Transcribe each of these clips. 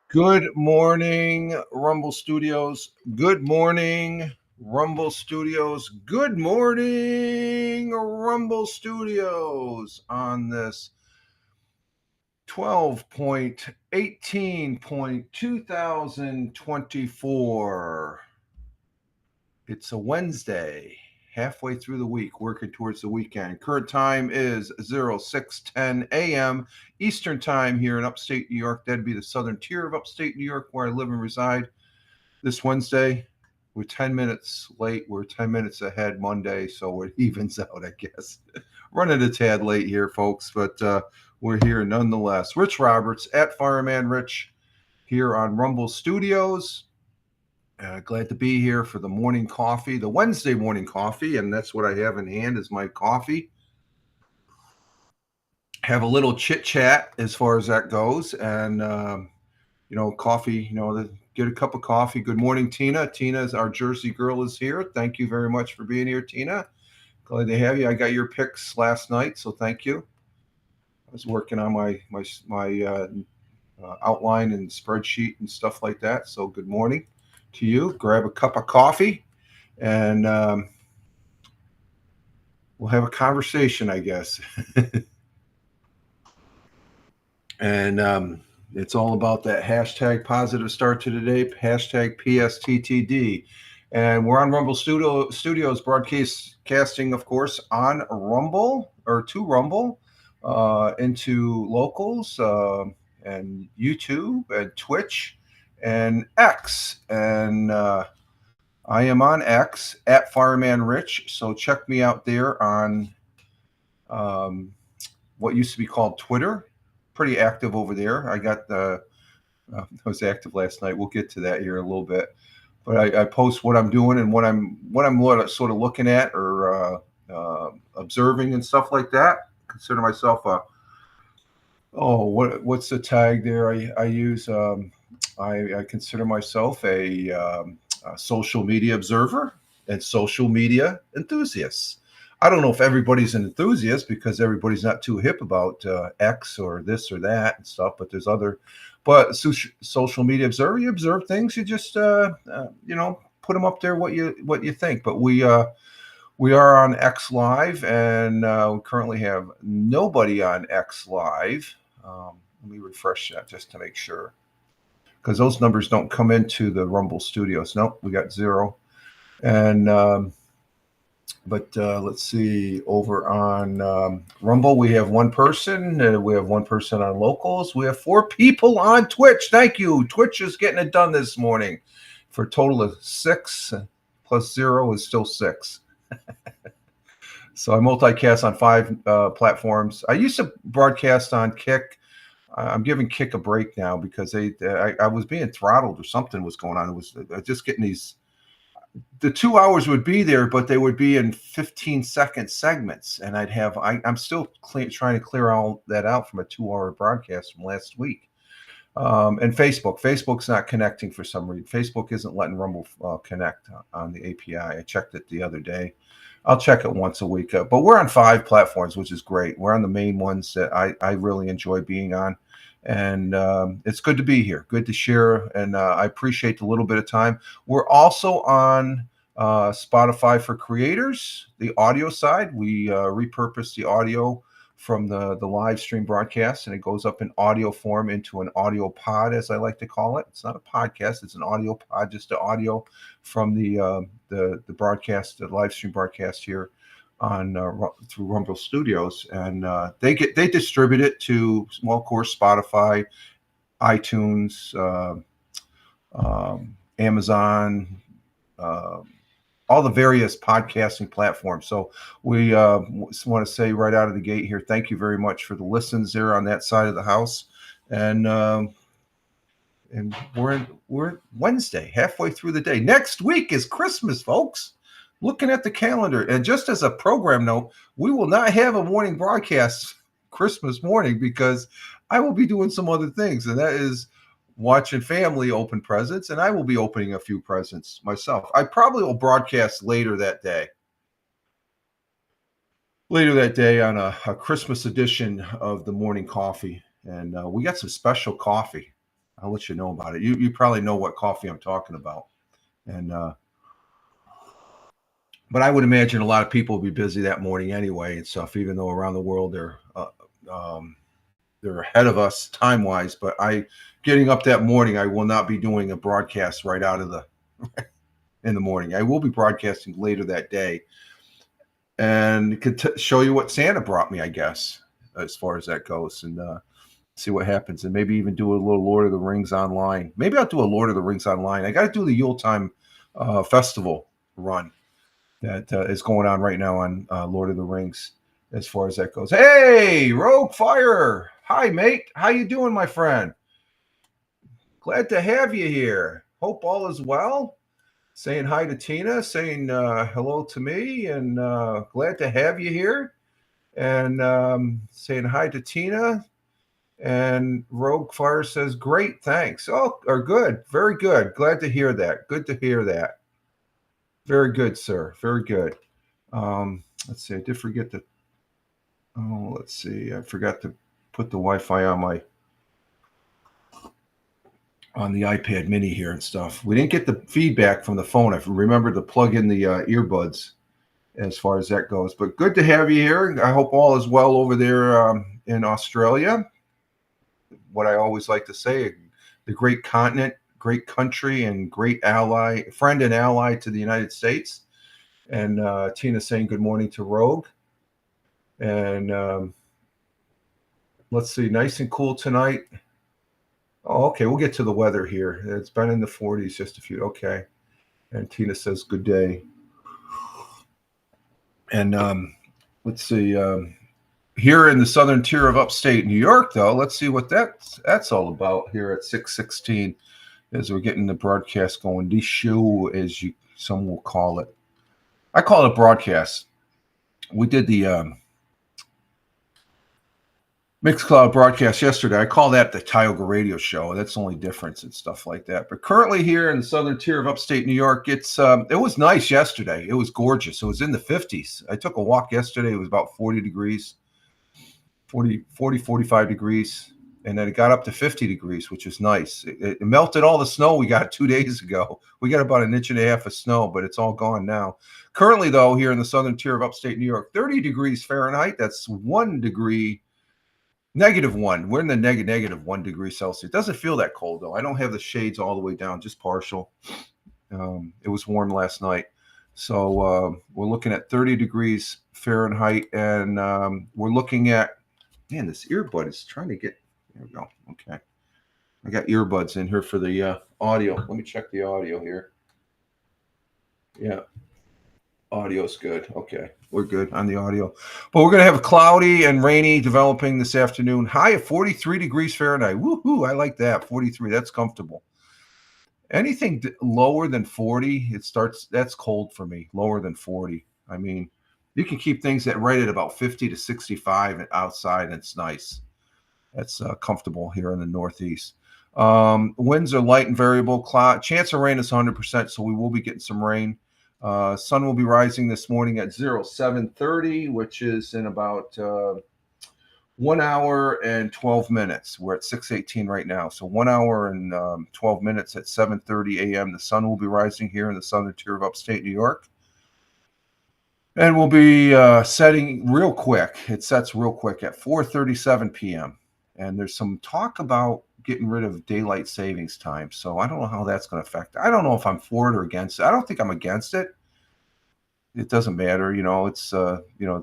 Good morning, Rumble Studios. Good morning, Rumble Studios. Good morning, Rumble Studios on this 12.18.2024. It's a Wednesday, halfway through the week, working towards the weekend. Current time is 0610 a.m. Eastern time here in upstate New York. That'd be the southern tier of upstate New York where I live and reside. This Wednesday, we're 10 minutes late. We're 10 minutes ahead Monday, so it evens out, I guess. Running a tad late here, folks, but we're here nonetheless. Rich Roberts at Fireman Rich here on Rumble Studios. Glad to be here for the morning coffee, the Wednesday morning coffee, and that's what I have in hand is my coffee. Have a little chit chat as far as that goes, and coffee. Get a cup of coffee. Good morning, Tina. Tina is our Jersey girl is here. Thank you very much for being here, Tina. Glad to have you. I got your picks last night, so thank you. I was working on my outline and spreadsheet and stuff like that. So good morning to you. Grab a cup of coffee, and we'll have a conversation, I guess. And it's all about that hashtag positive start to the day, hashtag PSTTD. And we're on Rumble Studios broadcasting, of course, on Rumble or to Rumble into locals and YouTube and Twitch and X. And I am on X at Fireman Rich. So check me out there on what used to be called Twitter. Pretty active over there. I was active last night. We'll get to that here in a little bit. But I post what I'm doing and what I'm sort of looking at or observing and stuff like that. Consider myself what's the tag there I use? I consider myself a social media observer and social media enthusiast. I don't know if everybody's an enthusiast because everybody's not too hip about X or this or that and stuff, but there's other. But social media observer, you observe things, you just put them up there what you think. But we are on X Live, and we currently have nobody on X Live. Let me refresh that just to make sure, because those numbers don't come into the Rumble Studios. Nope, we got 0. And but let's see, over on Rumble, we have one person. We have one person on locals. We have 4 people on Twitch. Thank you. Twitch is getting it done this morning for a total of 6 plus 0 is still 6. So I multicast on 5 platforms. I used to broadcast on Kick. I'm giving Kick a break now because I was being throttled or something was going on. It was just getting these. The 2 hours would be there, but they would be in 15-second segments, and I'm still trying to clear all that out from a 2-hour broadcast from last week. And Facebook's not connecting for some reason. Facebook isn't letting Rumble connect on the API. I checked it the other day. I'll check it once a week. But we're on 5 platforms, which is great. We're on the main ones that I really enjoy being on. And it's good to be here. Good to share. And I appreciate the little bit of time. We're also on Spotify for creators, the audio side. We repurpose the audio from the live stream broadcast, and it goes up in audio form into an audio pod, as I like to call it. It's not a podcast. It's an audio pod, just the audio from the broadcast, the live stream broadcast here on through Rumble Studios, and they distribute it to, well, of course, Spotify, iTunes, Amazon, all the various podcasting platforms. So we want to say right out of the gate here, thank you very much for the listens there on that side of the house, and we're Wednesday, halfway through the day. Next week is Christmas, folks. Looking at the calendar, and just as a program note, we will not have a morning broadcast Christmas morning because I will be doing some other things, and that is watching family open presents, and I will be opening a few presents myself. I probably will broadcast later that day on a Christmas edition of the morning coffee, and we got some special coffee. I'll let you know about it. You probably know what coffee I'm talking about. And but I would imagine a lot of people will be busy that morning anyway and stuff, even though around the world um, they're ahead of us time wise. But I getting up that morning, I will not be doing a broadcast right out of the in the morning. I will be broadcasting later that day and could show you what Santa brought me, I guess, as far as that goes, and see what happens, and maybe even do a little Lord of the Rings online. Maybe I'll do a Lord of the Rings online. I got to do the Yuletime festival run that is going on right now on Lord of the Rings. As far as that goes, hey, Rogue Fire, hi mate, how you doing, my friend? Glad to have you here. Hope all is well. Saying hi to Tina, saying hello to me, and glad to have you here. And saying hi to Tina. And Rogue Fire says, great, thanks. Oh, or good, very good. Glad to hear that. Good to hear that. Very good, sir. Very good. Let's see, I did forget to, oh, let's see, I forgot to put the Wi-Fi on the iPad mini here and stuff. We didn't get the feedback from the phone. I remembered to plug in the earbuds as far as that goes. But good to have you here. I hope all is well over there in Australia. What I always like to say, the great continent, great country, and great ally, friend and ally to the United States. And Tina saying good morning to Rogue. And let's see, nice and cool tonight. Oh, okay, we'll get to the weather here. It's been in the 40s, just a few. Okay. And Tina says good day. And let's see, here in the southern tier of upstate New York, though, let's see what that's all about here at 6:16 as we're getting the broadcast going. The show, as some will call it. I call it broadcast. We did the Mixcloud broadcast yesterday. I call that the Tioga Radio Show. That's the only difference and stuff like that. But currently here in the southern tier of upstate New York, it was nice yesterday. It was gorgeous. It was in the 50s. I took a walk yesterday. It was about 40 degrees, 45 degrees. And then it got up to 50 degrees, which is nice. It melted all the snow we got 2 days ago. We got about 1.5 inches of snow, but it's all gone now. Currently, though, here in the southern tier of upstate New York, 30 degrees Fahrenheit. That's 1 degree. -1. We're in the -1 degree Celsius. It doesn't feel that cold, though. I don't have the shades all the way down, just partial. It was warm last night. So we're looking at 30 degrees Fahrenheit, and we're looking at, man, this earbud is trying to get, there we go. Okay. I got earbuds in here for the audio. Let me check the audio here. Yeah. Audio's good. Okay. We're good on the audio. But we're going to have a cloudy and rainy developing this afternoon. High of 43 degrees Fahrenheit. Woohoo. I like that. 43. That's comfortable. Anything lower than 40, that's cold for me. Lower than 40. I mean, you can keep things right at about 50 to 65 outside, and it's nice. That's comfortable here in the Northeast. Winds are light and variable. Chance of rain is 100%, so we will be getting some rain. Sun will be rising this morning at 07:30, which is in about 1 hour and 12 minutes. We're at 6:18 right now. So 1 hour and 12 minutes at 7:30 a.m. The sun will be rising here in the southern tier of upstate New York. And we'll be setting real quick. It sets real quick at 4:37 p.m. And there's some talk about getting rid of daylight savings time. So I don't know how that's going to affect. I don't know if I'm for it or against it. I don't think I'm against it. It doesn't matter. It's,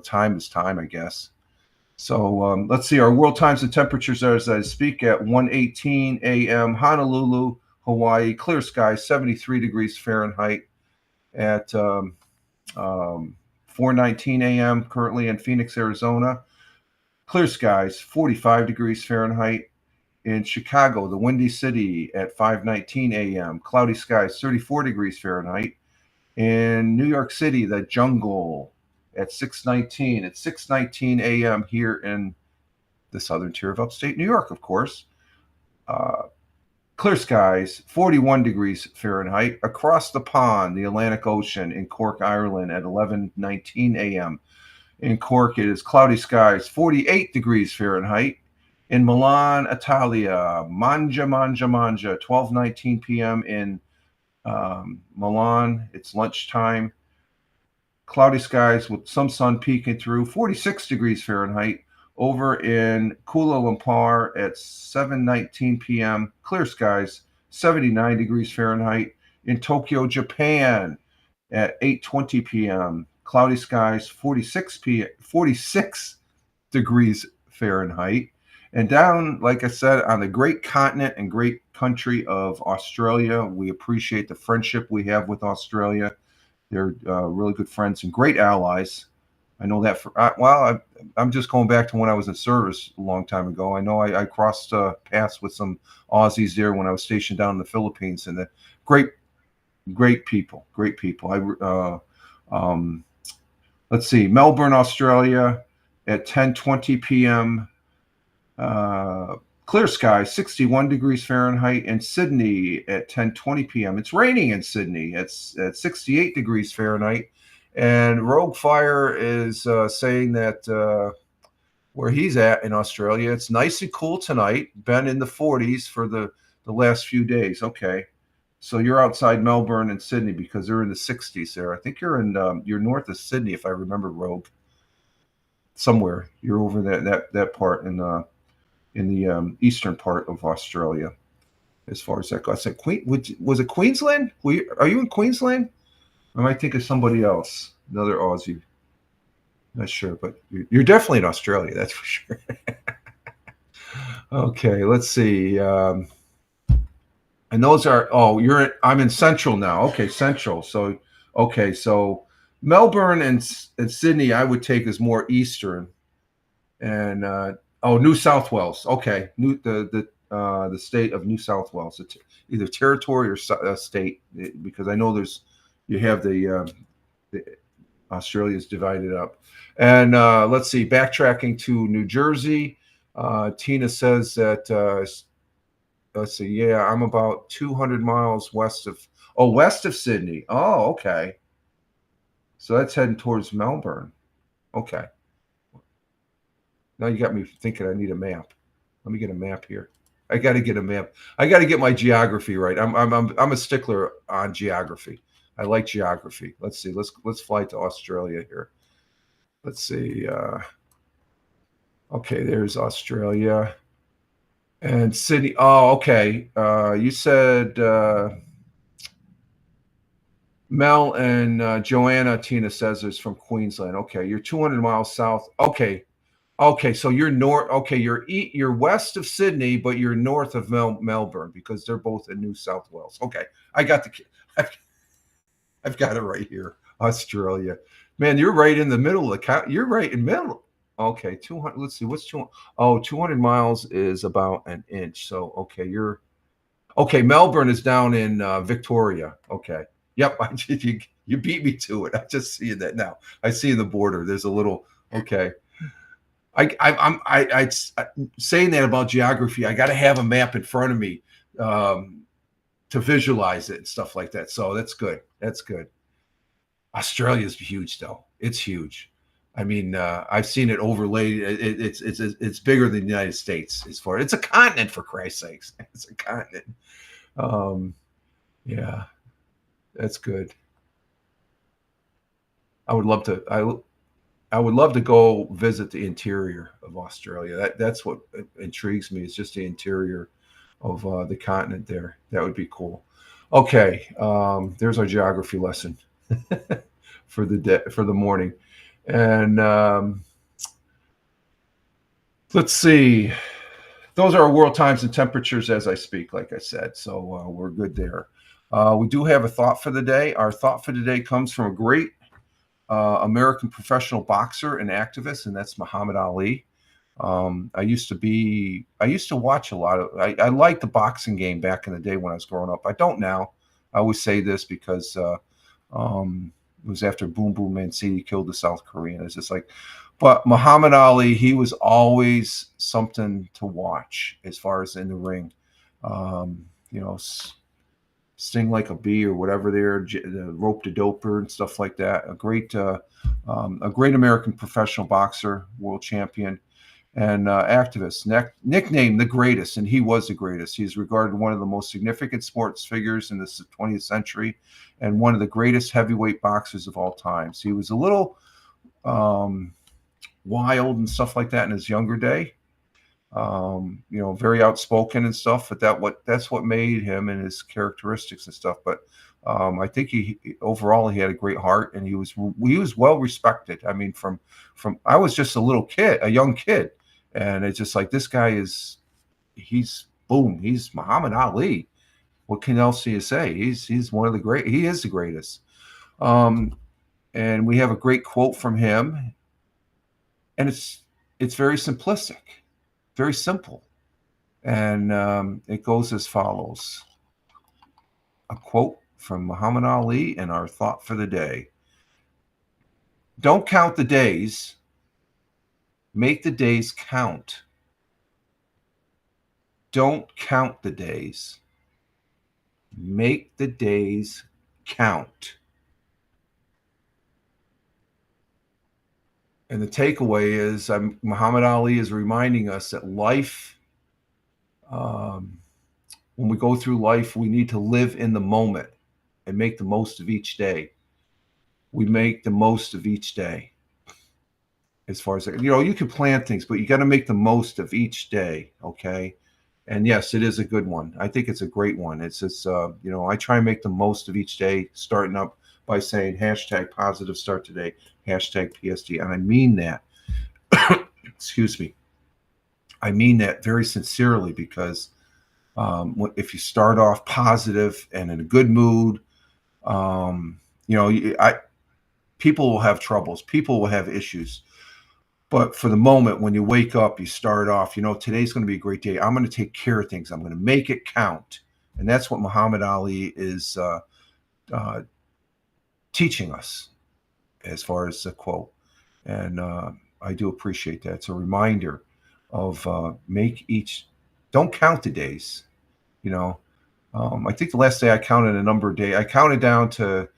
time is time, I guess. So let's see. Our world times and temperatures are, as I speak, at 1:18 a.m. Honolulu, Hawaii. Clear skies, 73 degrees Fahrenheit. At 4:19 a.m. currently in Phoenix, Arizona. Clear skies, 45 degrees Fahrenheit. In Chicago, the Windy City, at 5:19 a.m. Cloudy skies, 34 degrees Fahrenheit. In New York City, the Jungle, at 6:19. At 6:19 a.m. here in the southern tier of upstate New York, of course. Clear skies, 41 degrees Fahrenheit. Across the pond, the Atlantic Ocean in Cork, Ireland, at 11:19 a.m. In Cork, it is cloudy skies, 48 degrees Fahrenheit. In Milan, Italia, Mangia, 12:19 p.m. in Milan. It's lunchtime. Cloudy skies with some sun peeking through, 46 degrees Fahrenheit. Over in Kuala Lumpur at 7:19 p.m., clear skies, 79 degrees Fahrenheit. In Tokyo, Japan at 8:20 p.m., cloudy skies, 46 degrees Fahrenheit. And down, like I said, on the great continent and great country of Australia, we appreciate the friendship we have with Australia. They're really good friends and great allies. I know that I'm just going back to when I was in service a long time ago. I know I crossed paths with some Aussies there when I was stationed down in the Philippines, and the great, great people, great people. Let's see, Melbourne, Australia, at 10:20 p.m. Clear sky, 61 degrees Fahrenheit. In Sydney at 10:20 p.m. It's raining in Sydney. It's at 68 degrees Fahrenheit. And Rogue Fire is saying that where he's at in Australia, it's nice and cool tonight. Been in the 40s for the last few days. Okay. So you're outside Melbourne and Sydney because they're in the 60s there. I think you're north of Sydney, if I remember, Rogue. Somewhere you're over that part in the eastern part of Australia, as far as that goes. I said, was it Queensland? Are you in Queensland? I might think of somebody else, another Aussie. Not sure, but you're definitely in Australia, that's for sure. Okay, let's see. And those are I'm in Central now. Okay, Central. So Melbourne and Sydney I would take as more Eastern, and New South Wales. Okay, the state of New South Wales, either territory or state, because I know you have the Australia's divided up. And let's see, backtracking to New Jersey, Tina says that. Let's see. Yeah, I'm about 200 miles west of Sydney. Oh, okay. So that's heading towards Melbourne. Okay. Now you got me thinking I need a map. Let me get a map here. I got to get a map. I got to get my geography right. I'm a stickler on geography. I like geography. Let's see. Let's fly to Australia here. Let's see. Okay, there's Australia. And Sydney. Oh, okay. You said Mel and Joanna. Tina says is from Queensland. Okay, you're 200 miles south. Okay, so you're north. Okay, you're west of Sydney, but you're north of Melbourne because they're both in New South Wales. Okay, I've got it right here. Australia, man, you're right in the middle of the count. You're right in the middle. Okay, 200. Let's see, what's 200? Oh, 200 miles is about an inch. So, okay. Melbourne is down in Victoria. Okay. Yep. You beat me to it. I just see that now. I see the border. There's a little. Okay. I saying that about geography. I got to have a map in front of me to visualize it and stuff like that. So that's good. That's good. Australia's huge, though. It's huge. I mean, I've seen it overlaid. It's bigger than the United States as far. It's a continent, for Christ's sakes. It's a continent. Yeah, that's good. I would love to. I would love to go visit the interior of Australia. That's what intrigues me. Is just the interior of the continent there. That would be cool. Okay, there's our geography lesson for the morning. And let's see. Those are our world times and temperatures as I speak, like I said. So we're good there. We do have a thought for the day. Our thought for today comes from a great American professional boxer and activist, and that's Muhammad Ali. I used to watch a lot of. I liked the boxing game back in the day when I was growing up. I don't now. I always say this because it was after Boom Boom Mancini killed the South Korean. It's just like, but Muhammad Ali, he was always something to watch as far as in the ring. You know, sting like a bee or whatever there, the rope to doper and stuff like that. A great American professional boxer, world champion. and activist, nicknamed the greatest, and he was the greatest. He is regarded one of the most significant sports figures in the 20th century and one of the greatest heavyweight boxers of all time. So he was a little wild and stuff like that in his younger day. Very outspoken and stuff, but that's what made him and his characteristics and stuff. But I think he overall he had a great heart, and he was well respected. I mean, from I was just a young kid, and it's just like this guy he's Muhammad Ali. What can else do you say? He's one of the great. He is the greatest. And we have a great quote from him, and it's very simplistic. Very simple. And it goes as follows. A quote from Muhammad Ali and our thought for the day. Don't count the days. Make the days count. Don't count the days. Make the days count. And the takeaway is Muhammad Ali is reminding us that life, when we go through life, we need to live in the moment and make the most of each day. We make the most of each day. As far as, you can plan things, but you got to make the most of each day, okay? And yes, it is a good one. I think it's a great one. It's just, I try and make the most of each day, starting up by saying #positive start today, #PST. And I mean that. Excuse me. I mean that very sincerely, because if you start off positive and in a good mood, people will have troubles. People will have issues. But for the moment, when you wake up, you start off, today's going to be a great day. I'm going to take care of things. I'm going to make it count. And that's what Muhammad Ali is teaching us as far as the quote. And I do appreciate that. It's a reminder of don't count the days. I think the last day I counted a number of days. I counted down to,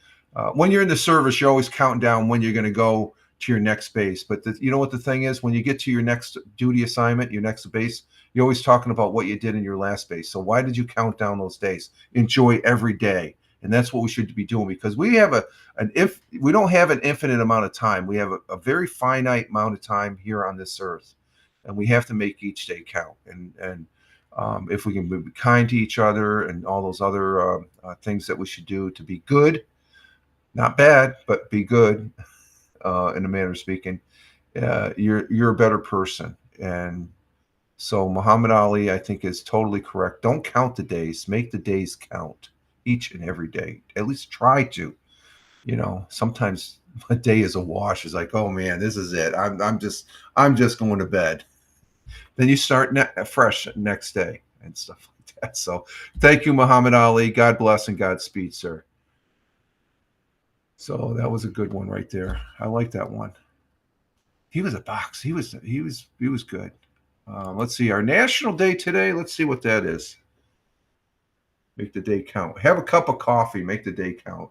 when you're in the service, you're always counting down when you're going to go to your next base. But you know what the thing is? When you get to your next duty assignment, your next base, you're always talking about what you did in your last base. So why did you count down those days? Enjoy every day. And that's what we should be doing, because we have we don't have an infinite amount of time. We have a very finite amount of time here on this earth, and we have to make each day count. And if we can be kind to each other and all those other things that we should do to be good, not bad, but be good, in a manner of speaking, you're a better person. And so Muhammad Ali, I think, is totally correct. Don't count the days. Make the days count each and every day. At least try to. Sometimes a day is a wash. It's like, oh man, this is it. I'm just going to bed. Then you start fresh next day and stuff like that. So thank you, Muhammad Ali. God bless and Godspeed, sir. So that was a good one right there. I like that one. He was a box. He was good. Let's see, our national day today. Let's see what that is. Make the day count. Have a cup of coffee. Make the day count.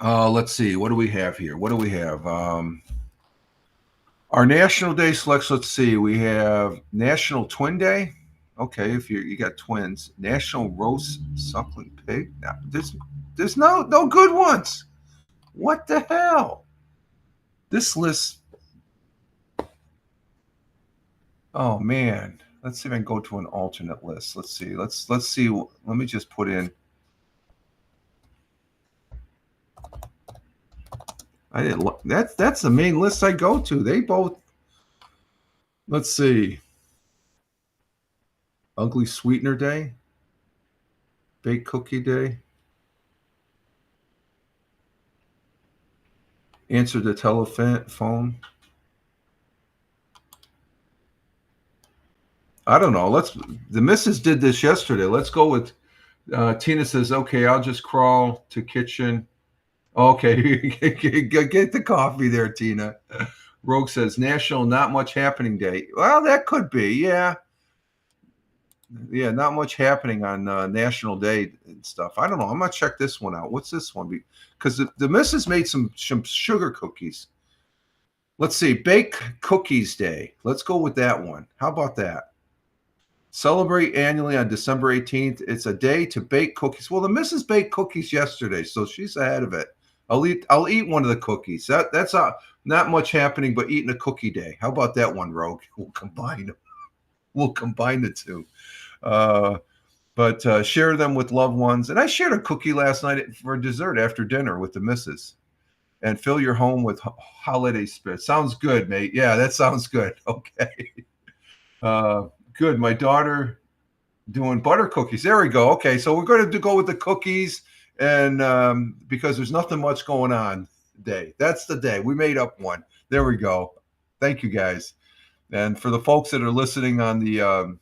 Let's see. What do we have here? What do we have? Our national day selects. Let's see. We have National Twin Day. Okay, if you got twins. National Roast Suckling Pig. Now, there's no good ones. What the hell? This list. Oh man. Let's see if I can go to an alternate list. Let's see. Let's see. Let me just put in. I didn't. That's the main list I go to. They both. Let's see. Ugly Sweetener Day. Baked Cookie Day. Answer the telephone. I don't know. The missus did this yesterday. Let's go with Tina says, okay, I'll just crawl to kitchen. Okay, get the coffee there, Tina. Rogue says, National Not Much Happening Day. Well, that could be, yeah. Yeah, not much happening on National Day and stuff. I don't know. I'm going to check this one out. What's this one? Because the missus made some sugar cookies. Let's see, Bake Cookies Day. Let's go with that one. How about that? Celebrate annually on December 18th. It's a day to bake cookies. Well, the missus baked cookies yesterday, so she's ahead of it. I'll eat one of the cookies. That's not much happening, but eating a cookie day. How about that one, Rogue? We'll combine the two. But share them with loved ones. And I shared a cookie last night for dessert after dinner with the missus. And fill your home with holiday spirit. Sounds good, mate. Yeah, that sounds good. Okay. Good. My daughter doing butter cookies. There we go. Okay, so we're going to go with the cookies, and because there's nothing much going on today. That's the day. We made up one. There we go. Thank you, guys. And for the folks that are listening on the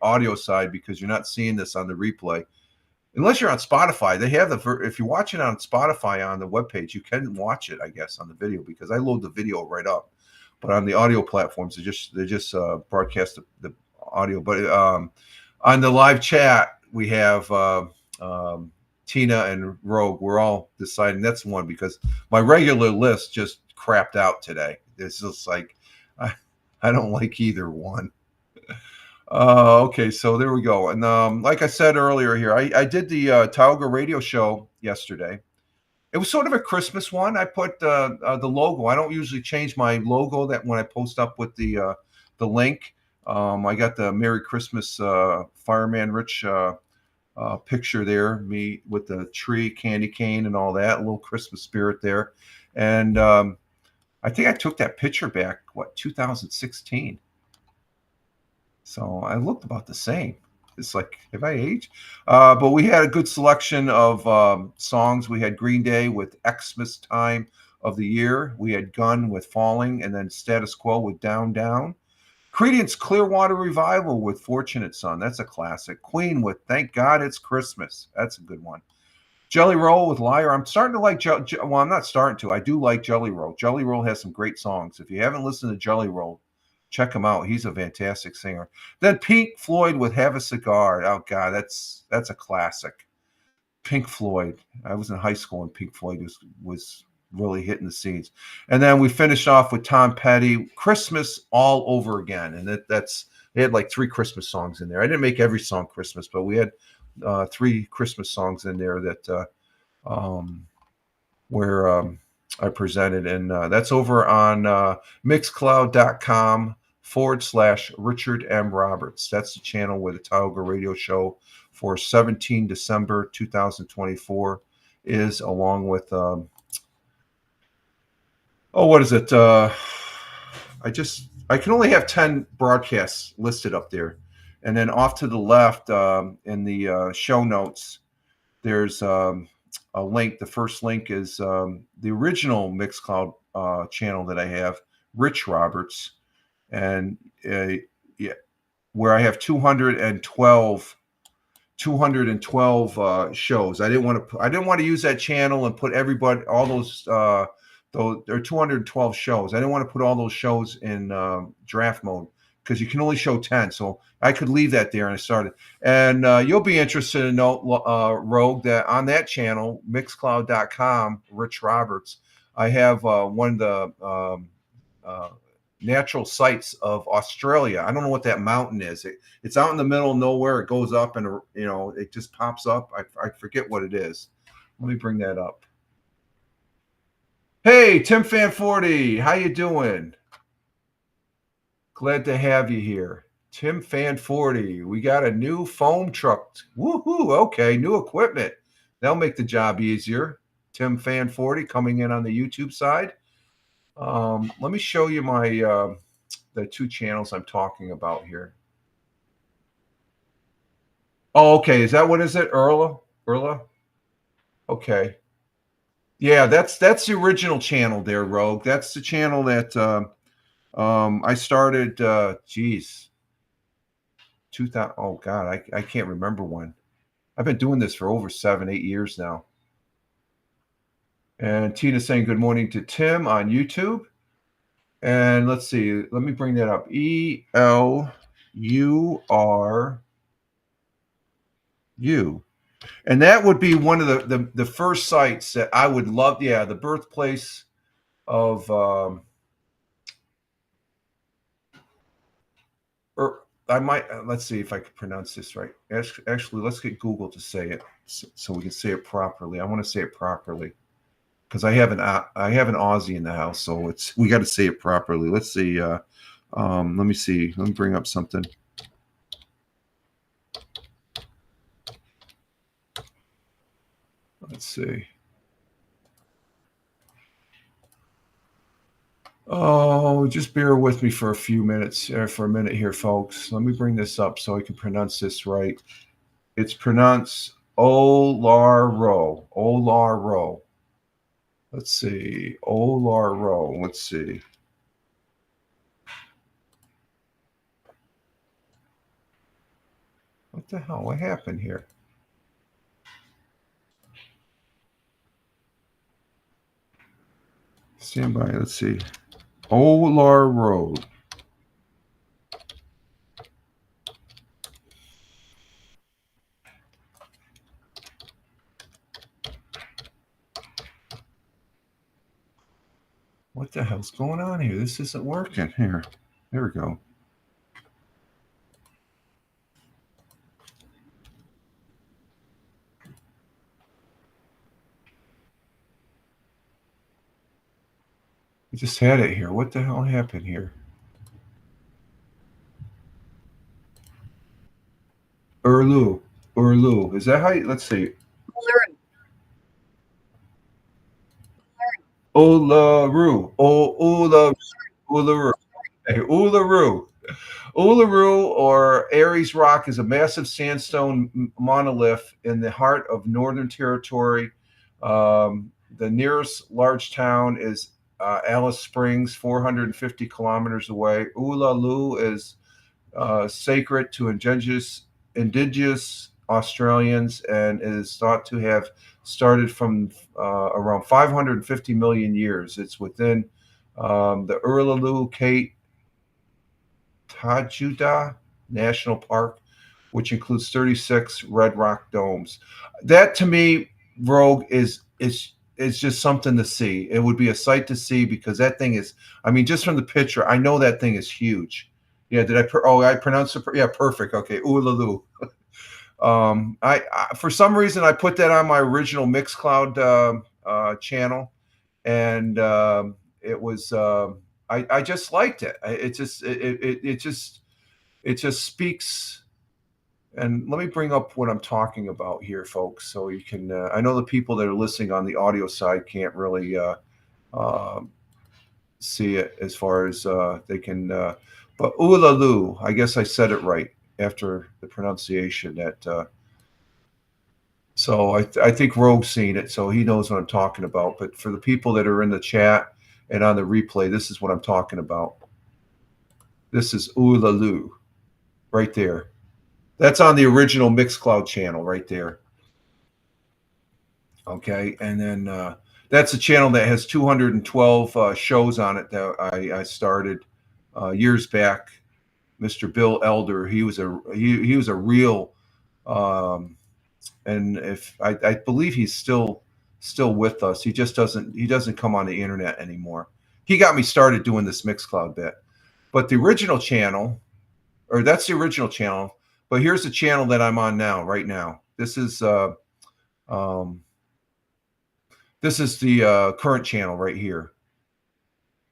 audio side, because you're not seeing this on the replay, unless you're on Spotify, they have if you're watching on Spotify on the webpage, you can watch it, I guess, on the video, because I load the video right up. But on the audio platforms, they just broadcast the audio. But on the live chat, we have Tina and Rogue. We're all deciding that's one, because my regular list just crapped out today. It's just like I don't like either one. Okay, so there we go. And like I said earlier here, I did the Tauga radio show yesterday. It was sort of a Christmas one. I put the logo. I don't usually change my logo that when I post up with the link. I got the Merry Christmas Fireman Rich picture there, me with the tree, candy cane, and all that. A little Christmas spirit there. And I think I took that picture back, 2016. So I looked about the same. It's like, have I aged? But we had a good selection of songs. We had Green Day with Xmas Time of the Year. We had Gun with Falling, and then Status Quo with Down Down. Creedence Clearwater Revival with Fortunate Son. That's a classic. Queen with Thank God It's Christmas. That's a good one. Jelly Roll with Liar. I'm starting to like, well, I'm not starting to. I do like Jelly Roll. Jelly Roll has some great songs. If you haven't listened to Jelly Roll, check him out. He's a fantastic singer. Then Pink Floyd with Have a Cigar. Oh, God, that's a classic. Pink Floyd. I was in high school and Pink Floyd was really hitting the scenes. And then we finished off with Tom Petty, Christmas All Over Again. And they had like 3 Christmas songs in there. I didn't make every song Christmas, but we had 3 Christmas songs in there that where I presented. And that's over on mixcloud.com/Richard M. Roberts. That's the channel where the Tioga Radio Show for 17 December 2024 is, along with what is it? I can only have 10 broadcasts listed up there. And then off to the left in the show notes, there's a link. The first link is the original Mixcloud channel that I have, Rich Roberts, and where I have 212 shows. I didn't want to use that channel and put everybody, all those though there are 212 shows. I didn't want to put all those shows in draft mode, because you can only show 10. So I could leave that there, and I started. And you'll be interested to know, Rogue, that on that channel, mixcloud.com, Rich Roberts, I have one of the natural sights of Australia. I don't know what that mountain is. It's out in the middle of nowhere. It goes up and, it just pops up. I forget what it is. Let me bring that up. Hey, Tim Fanforty, how you doing? Glad to have you here. Tim Fanforty, we got a new foam truck. Woohoo, okay, new equipment. That'll make the job easier. Tim Fanforty coming in on the YouTube side. Let me show you my the 2 channels I'm talking about here. Oh, okay, is that what is it? Erla? Okay. Yeah, that's the original channel there, Rogue. That's the channel that I started, 2000. Oh God, I can't remember when. I've been doing this for over 7-8 years now. And Tina saying good morning to Tim on YouTube. And let's see, let me bring that up. ELURU. And that would be one of the first sites that I would love. Yeah, the birthplace of I might let's see if I can pronounce this right. Actually, let's get Google to say it so we can say it properly. I want to say it properly because I have an Aussie in the house, so we got to say it properly. Let's see. Let me see. Let me bring up something. Let's see. Oh, just bear with me for a few minutes, for a minute here, folks. Let me bring this up so I can pronounce this right. It's pronounced Olaro. Olaro. Let's see. Olaro. Let's see. What the hell? What happened here? Stand by. Let's see. Olaro. What the hell's going on here? This isn't working. Here. There we go. I just had it here. What the hell happened here? Urlu. Urlu. Is that how you, let's see. Ularu. Ularu. Hey, Ularu. Uluru, or Aries Rock, is a massive sandstone monolith in the heart of Northern Territory. The nearest large town is Alice Springs, 450 kilometers away. Uluru is sacred to indigenous Australians and is thought to have started from around 550 million years. It's within the Uluru Kate Tajuda National Park, which includes 36 red rock domes. That to me, Rogue, is just something to see. It would be a sight to see because that thing is. I mean, just from the picture, I know that thing is huge. Yeah, did I? I pronounced it. Yeah, perfect. Okay, Uluru. I for some reason I put that on my original Mixcloud channel, and it was. I just liked it. It just speaks. And let me bring up what I'm talking about here, folks, so you can. I know the people that are listening on the audio side can't really see it as far as they can. But Uluru, I guess I said it right after the pronunciation. So I think Rogue's seen it, so he knows what I'm talking about. But for the people that are in the chat and on the replay, this is what I'm talking about. This is Uluru, right there. That's on the original Mixcloud channel right there. Okay, and then that's a channel that has 212 shows on it that I started years back. Mr. Bill Elder, he was a real, and if I believe he's still with us. He just doesn't come on the internet anymore. He got me started doing this Mixcloud bit, but the original channel, or that's the original channel. But here's the channel that I'm on now, right now. This is the current channel right here.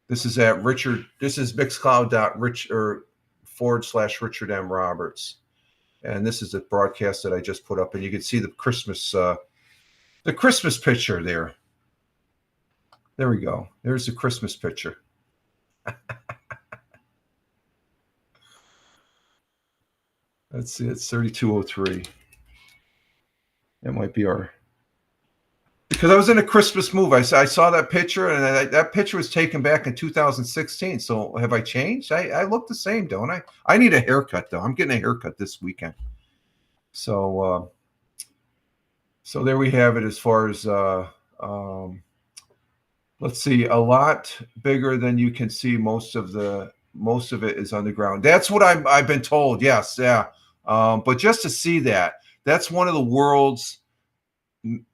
This is at Richard. This is Mixcloud.rich/Richard M. Roberts, and this is the broadcast that I just put up, and you can see the Christmas picture there. There we go. There's the Christmas picture. Let's see, it's 3203. That might be our. Because I was in a Christmas move. I saw that picture, and that picture was taken back in 2016. So have I changed? I look the same, don't I? I need a haircut, though. I'm getting a haircut this weekend. So there we have it as far as, let's see, a lot bigger than you can see. Most of it is underground. That's what I've been told. Yes, yeah. But just to see that's one of the world's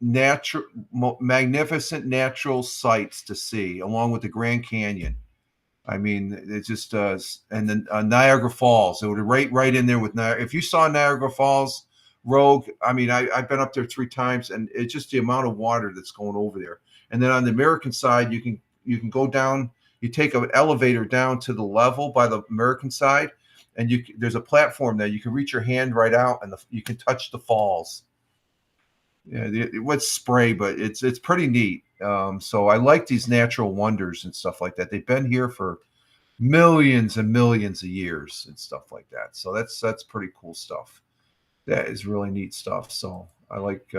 magnificent natural sights to see, along with the Grand Canyon. I mean, it just and then Niagara Falls. It would right in there with Niagara. If you saw Niagara Falls, Rogue. I mean, I've been up there 3 times, and it's just the amount of water that's going over there. And then on the American side, you can go down. You take an elevator down to the level by the American side, and there's a platform there. You can reach your hand right out, and you can touch the falls. Yeah, what's spray, but it's pretty neat. So I like these natural wonders and stuff like that. They've been here for millions and millions of years and stuff like that. So that's pretty cool stuff. That is really neat stuff. So I like,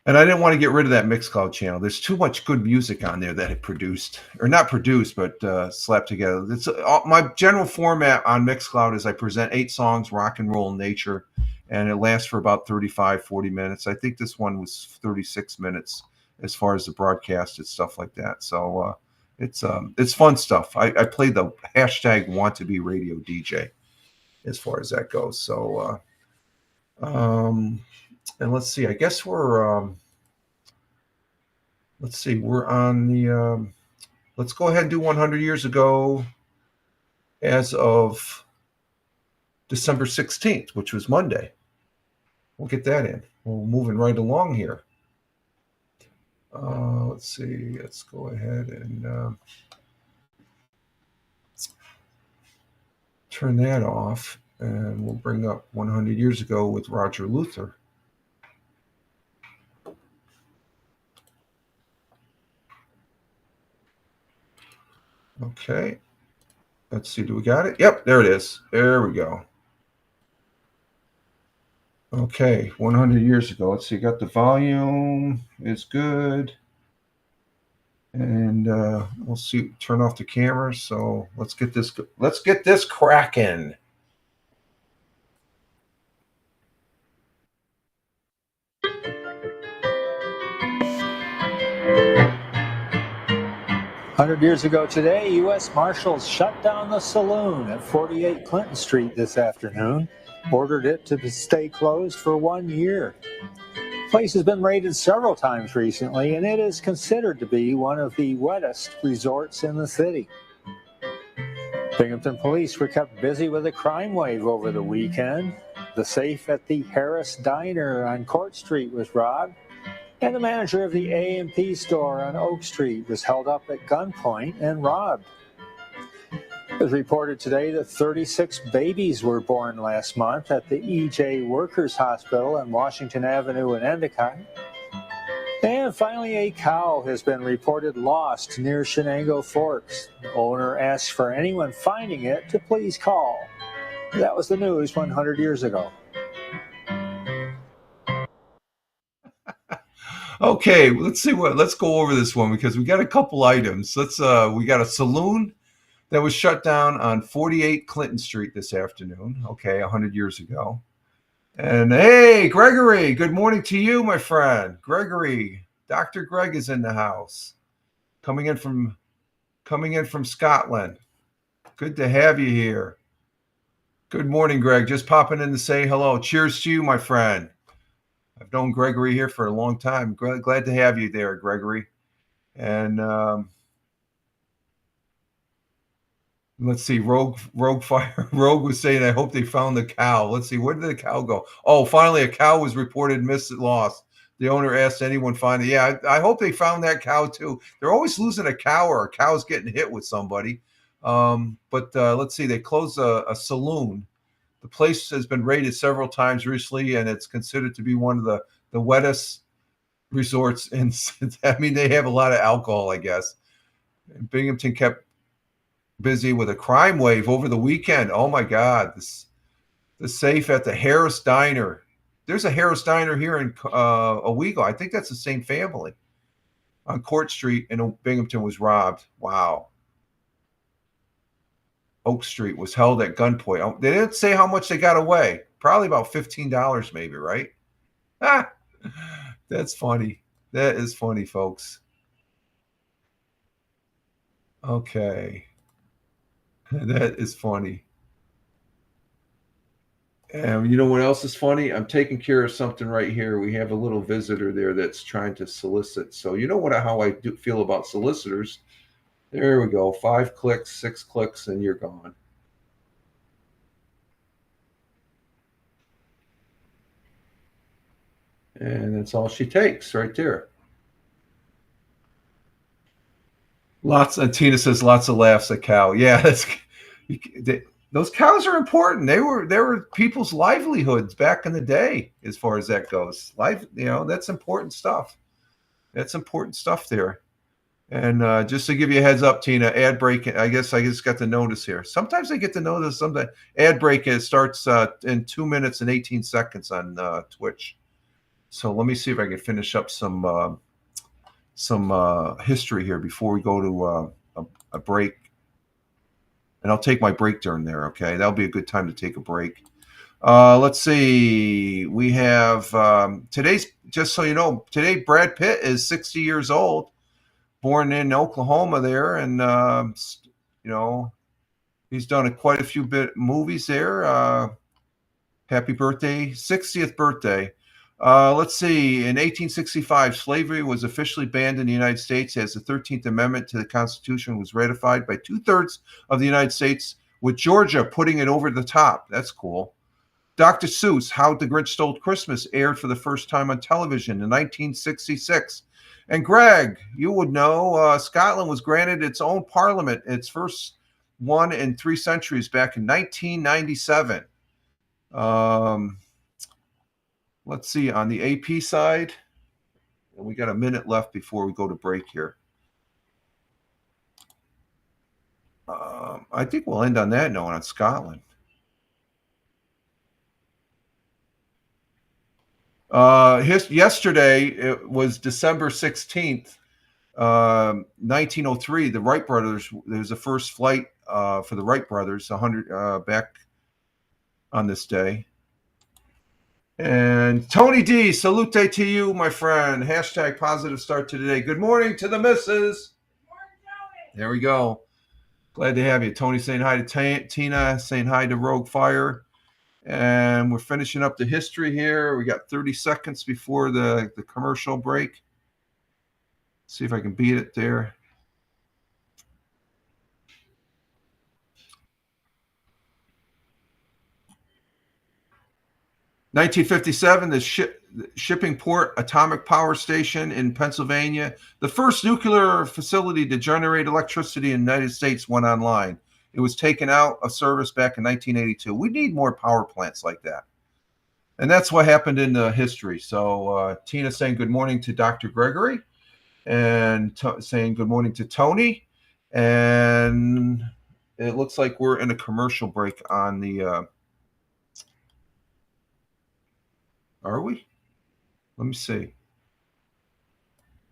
and I didn't want to get rid of that Mixcloud channel. There's too much good music on there that it produced, or not produced, but slapped together. It's my general format on Mixcloud is I present 8 songs, rock and roll, and nature, and it lasts for about 35, 40 minutes. I think this one was 36 minutes as far as the broadcast and stuff like that. So it's fun stuff. I played the hashtag want to be radio DJ as far as that goes. So and let's see. I guess let's see. We're on the. Let's go ahead and do 100 years ago, as of December 16th, which was Monday. We'll get that in. We're moving right along here. Let's see. Let's go ahead and turn that off, and we'll bring up 100 years ago with Roger Luther. Okay. Let's see. Do we got it? Yep, there it is. There we go. Okay, 100 years ago. Let's see. Got the volume. It's good. And we'll see. Turn off the camera. So let's get this. Let's get this cracking. "100 years ago today, U.S. Marshals shut down the saloon at 48 Clinton Street this afternoon, ordered it to stay closed for 1 year. The place has been raided several times recently, and it is considered to be one of the wettest resorts in the city. Binghamton police were kept busy with a crime wave over the weekend. The safe at the Harris Diner on Court Street was robbed, and the manager of the A&P store on Oak Street was held up at gunpoint and robbed. It was reported today that 36 babies were born last month at the EJ Workers Hospital on Washington Avenue in Endicott. And finally, a cow has been reported lost near Shenango Forks. The owner asks for anyone finding it to please call. That was the news 100 years ago. Okay, let's see let's go over this one because we got a couple items. We got a saloon that was shut down on 48 Clinton Street this afternoon. Okay, 100 years ago. And hey, Gregory, good morning to you, my friend. Gregory, Dr. Greg is in the house. Coming in from Scotland. Good to have you here. Good morning, Greg. Just popping in to say hello. Cheers to you, my friend. I've known Gregory here for a long time. Glad to have you there, Gregory. And let's see, Rogue was saying, I hope they found the cow. Let's see, where did the cow go? Oh, finally, a cow was reported missed and lost. The owner asked anyone find it. Yeah, I hope they found that cow too. They're always losing a cow or a cow's getting hit with somebody. But let's see, they closed a saloon. The place has been raided several times recently, and it's considered to be one of the wettest resorts in. I mean, they have a lot of alcohol, I guess. And Binghamton kept busy with a crime wave over the weekend. Oh my God, the safe at the Harris Diner. There's a Harris Diner here in Owego. I think that's the same family. On Court Street in Binghamton was robbed. Wow. Oak Street was held at gunpoint. They didn't say how much they got away. Probably about $15 maybe, right? Ah, that's funny. That is funny, folks. Okay. That is funny. And you know what else is funny? I'm taking care of something right here. We have a little visitor there that's trying to solicit. So you know what how I do feel about solicitors. There we go. 5 clicks, 6 clicks, and you're gone. And that's all she takes right there. Lots. And Tina says lots of laughs at cow. Yeah, those cows are important. They were people's livelihoods back in the day, as far as that goes. Life, that's important stuff. That's important stuff there. And just to give you a heads up, Tina, ad break. I guess I just got the notice here. Sometimes I get the notice. Sometimes ad break starts in 2 minutes and 18 seconds on Twitch. So let me see if I can finish up some history here before we go to a break. And I'll take my break during there. Okay, that'll be a good time to take a break. Let's see. We have today's. Just so you know, today Brad Pitt is 60 years old. Born in Oklahoma there, and he's done quite a few movies there. Happy birthday, 60th birthday. Let's see. In 1865, slavery was officially banned in the United States as the 13th Amendment to the Constitution was ratified by 2/3 of the United States, with Georgia putting it over the top. That's cool. Dr. Seuss, How the Grinch Stole Christmas, aired for the first time on television in 1966. And Greg, you would know, Scotland was granted its own parliament, its first one in 3 centuries, back in 1997. Let's see, on the AP side, and we got a minute left before we go to break here. I think we'll end on that note on Scotland. Yesterday, it was December 16th, 1903. The Wright brothers, there was the first flight for the Wright brothers, 100 back on this day. And Tony D, salute to you, my friend. Hashtag positive start to today. Good morning to the missus. Good morning, Tony. There we go. Glad to have you. Tony saying hi to Tina, saying hi to Rogue Fire. And we're finishing up the history here. We got 30 seconds before the commercial break. See if I can beat it there. (1957), the Shipping Port Atomic Power Station in Pennsylvania, the first nuclear facility to generate electricity in the United States, went online. It was taken out of service back in 1982. We need more power plants like that. And that's what happened in the history. So Tina saying good morning to Dr. Gregory, and saying good morning to Tony. And it looks like we're in a commercial break on the... Are we? Let me see.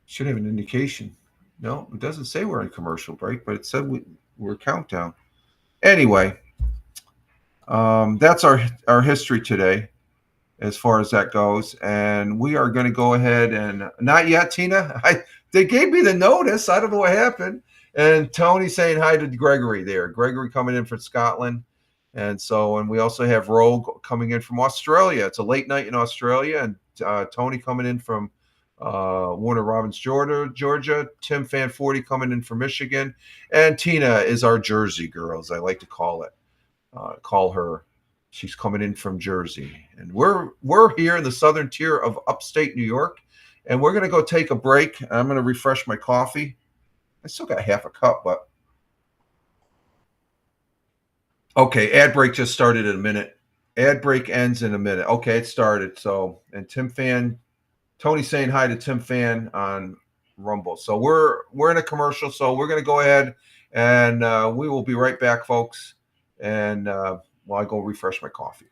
Should have an indication. No, it doesn't say we're in commercial break, but it said we're countdown. Anyway, that's our history today, as far as that goes. And we are going to go ahead and not yet, Tina. They gave me the notice. I don't know what happened. And Tony saying hi to Gregory there. Gregory coming in from Scotland. And we also have Rogue coming in from Australia. It's a late night in Australia. And Tony coming in from Warner Robins, Georgia. Tim Fan 40 coming in from Michigan. And Tina is our Jersey girl, as I like to call her. She's coming in from Jersey. And we're here in the southern tier of upstate New York. And we're going to go take a break. I'm going to refresh my coffee. I still got half a cup, but... Okay, ad break just started in a minute. Ad break ends in a minute. Okay, it started. So, and Tim Fan, Tony saying hi to Tim Fan on Rumble. So we're in a commercial. So we're going to go ahead and we will be right back, folks. And while I go refresh my coffee.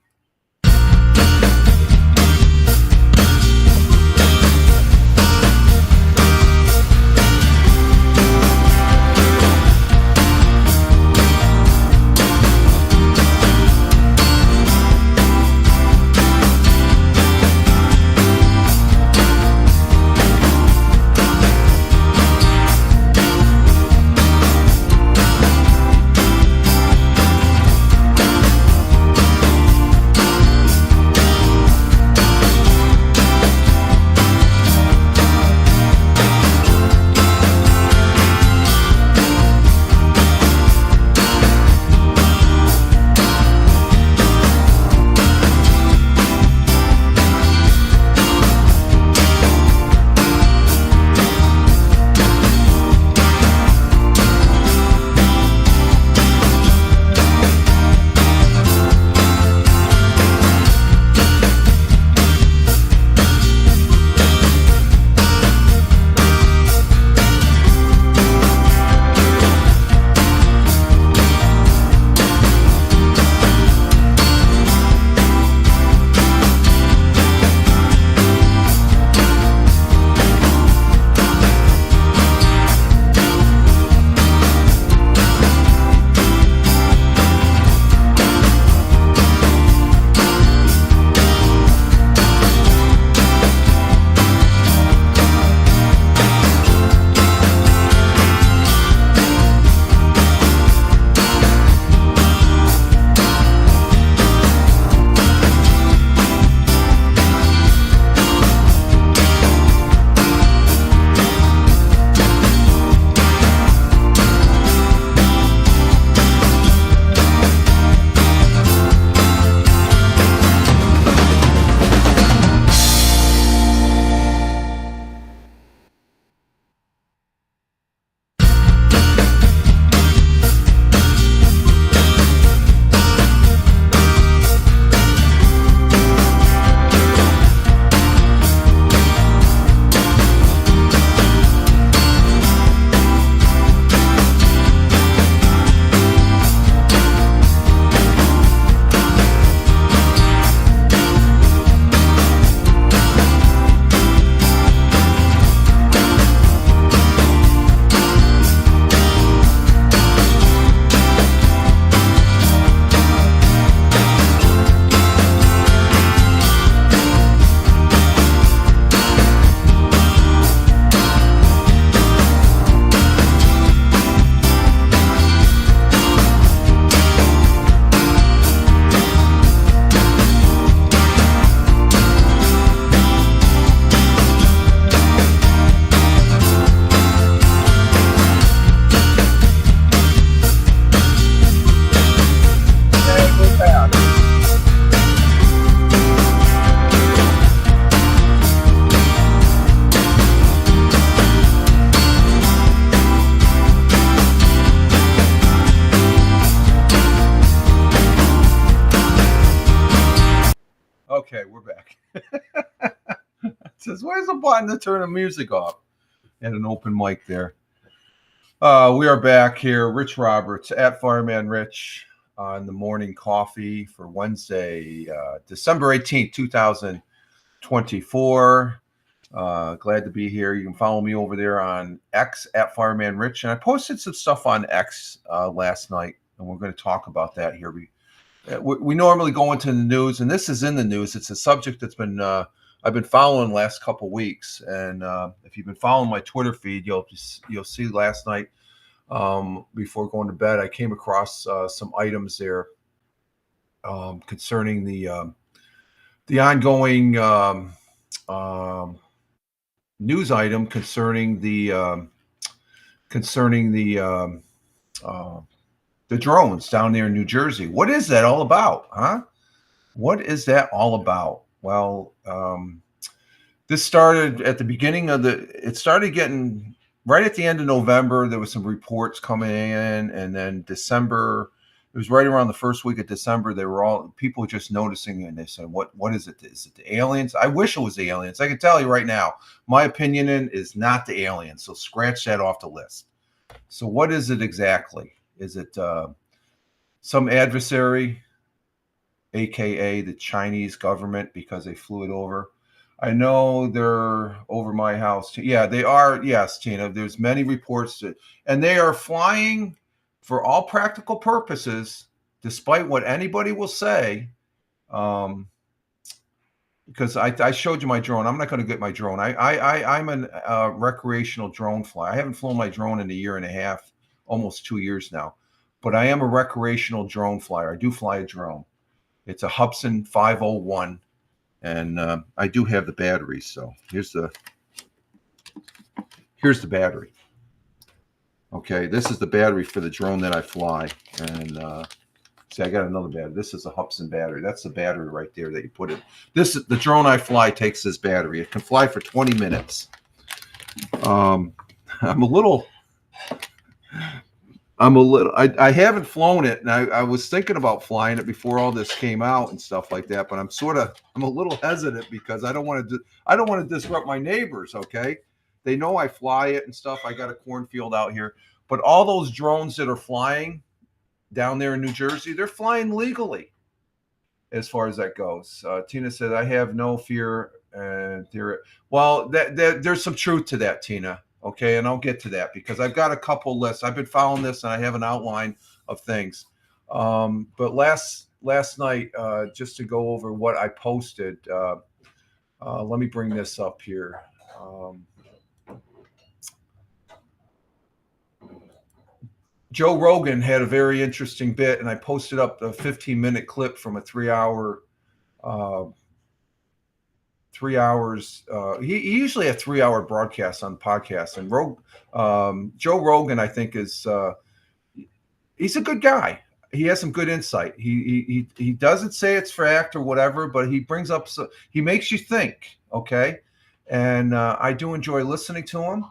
Okay, we're back. It says, where's the button to turn the music off? And an open mic there. We are back here. Rich Roberts at Fireman Rich on the morning coffee for Wednesday, December 18th, 2024. Glad to be here. You can follow me over there on X at Fireman Rich. And I posted some stuff on X last night, and we're going to talk about that here. We normally go into the news, and this is in the news. It's a subject that's been I've been following the last couple weeks, and if you've been following my Twitter feed, you'll see last night before going to bed, I came across some items there concerning the ongoing news item concerning the drones down there in New Jersey. What is that all about, huh? What is that all about? Well, this started at the beginning of it started getting right at the end of November. There was some reports coming in, and then December, it was right around the first week of December. People were just noticing, and they said, what is it? Is it the aliens? I wish it was the aliens. I can tell you right now, my opinion is not the aliens. So scratch that off the list. So what is it exactly? Is it some adversary, aka the Chinese government, because they flew it over? I know they're over my house. Yeah, they are. Yes, Tina. There's many reports and they are flying for all practical purposes, despite what anybody will say. Because I showed you my drone. I'm not going to get my drone. I'm a recreational drone flyer. I haven't flown my drone in a year and a half, almost 2 years now. But I am a recreational drone flyer. I do fly a drone. It's a Hubsan 501. And I do have the battery. So here's the battery. Okay, this is the battery for the drone that I fly. And see, I got another battery. This is a Hubsan battery. That's the battery right there that you put in. The drone I fly takes this battery. It can fly for 20 minutes. I haven't flown it, and I was thinking about flying it before all this came out and stuff like that, but I'm a little hesitant because I don't want to disrupt my neighbors. Okay, they know I fly it and stuff. I got a cornfield out here, but all those drones that are flying down there in New Jersey, they're flying legally as far as that goes. Tina said, I have no fear. Well, there's some truth to that, Tina. Okay, and I'll get to that because I've got a couple lists. I've been following this, and I have an outline of things. But last night, just to go over what I posted, let me bring this up here. Joe Rogan had a very interesting bit, and I posted up a 15-minute clip from a 3 hours. He usually has 3 hour broadcasts on podcasts, and Joe Rogan, I think, is he's a good guy. He has some good insight. He doesn't say it's fact or whatever, but he brings up he makes you think. Okay, and I do enjoy listening to him.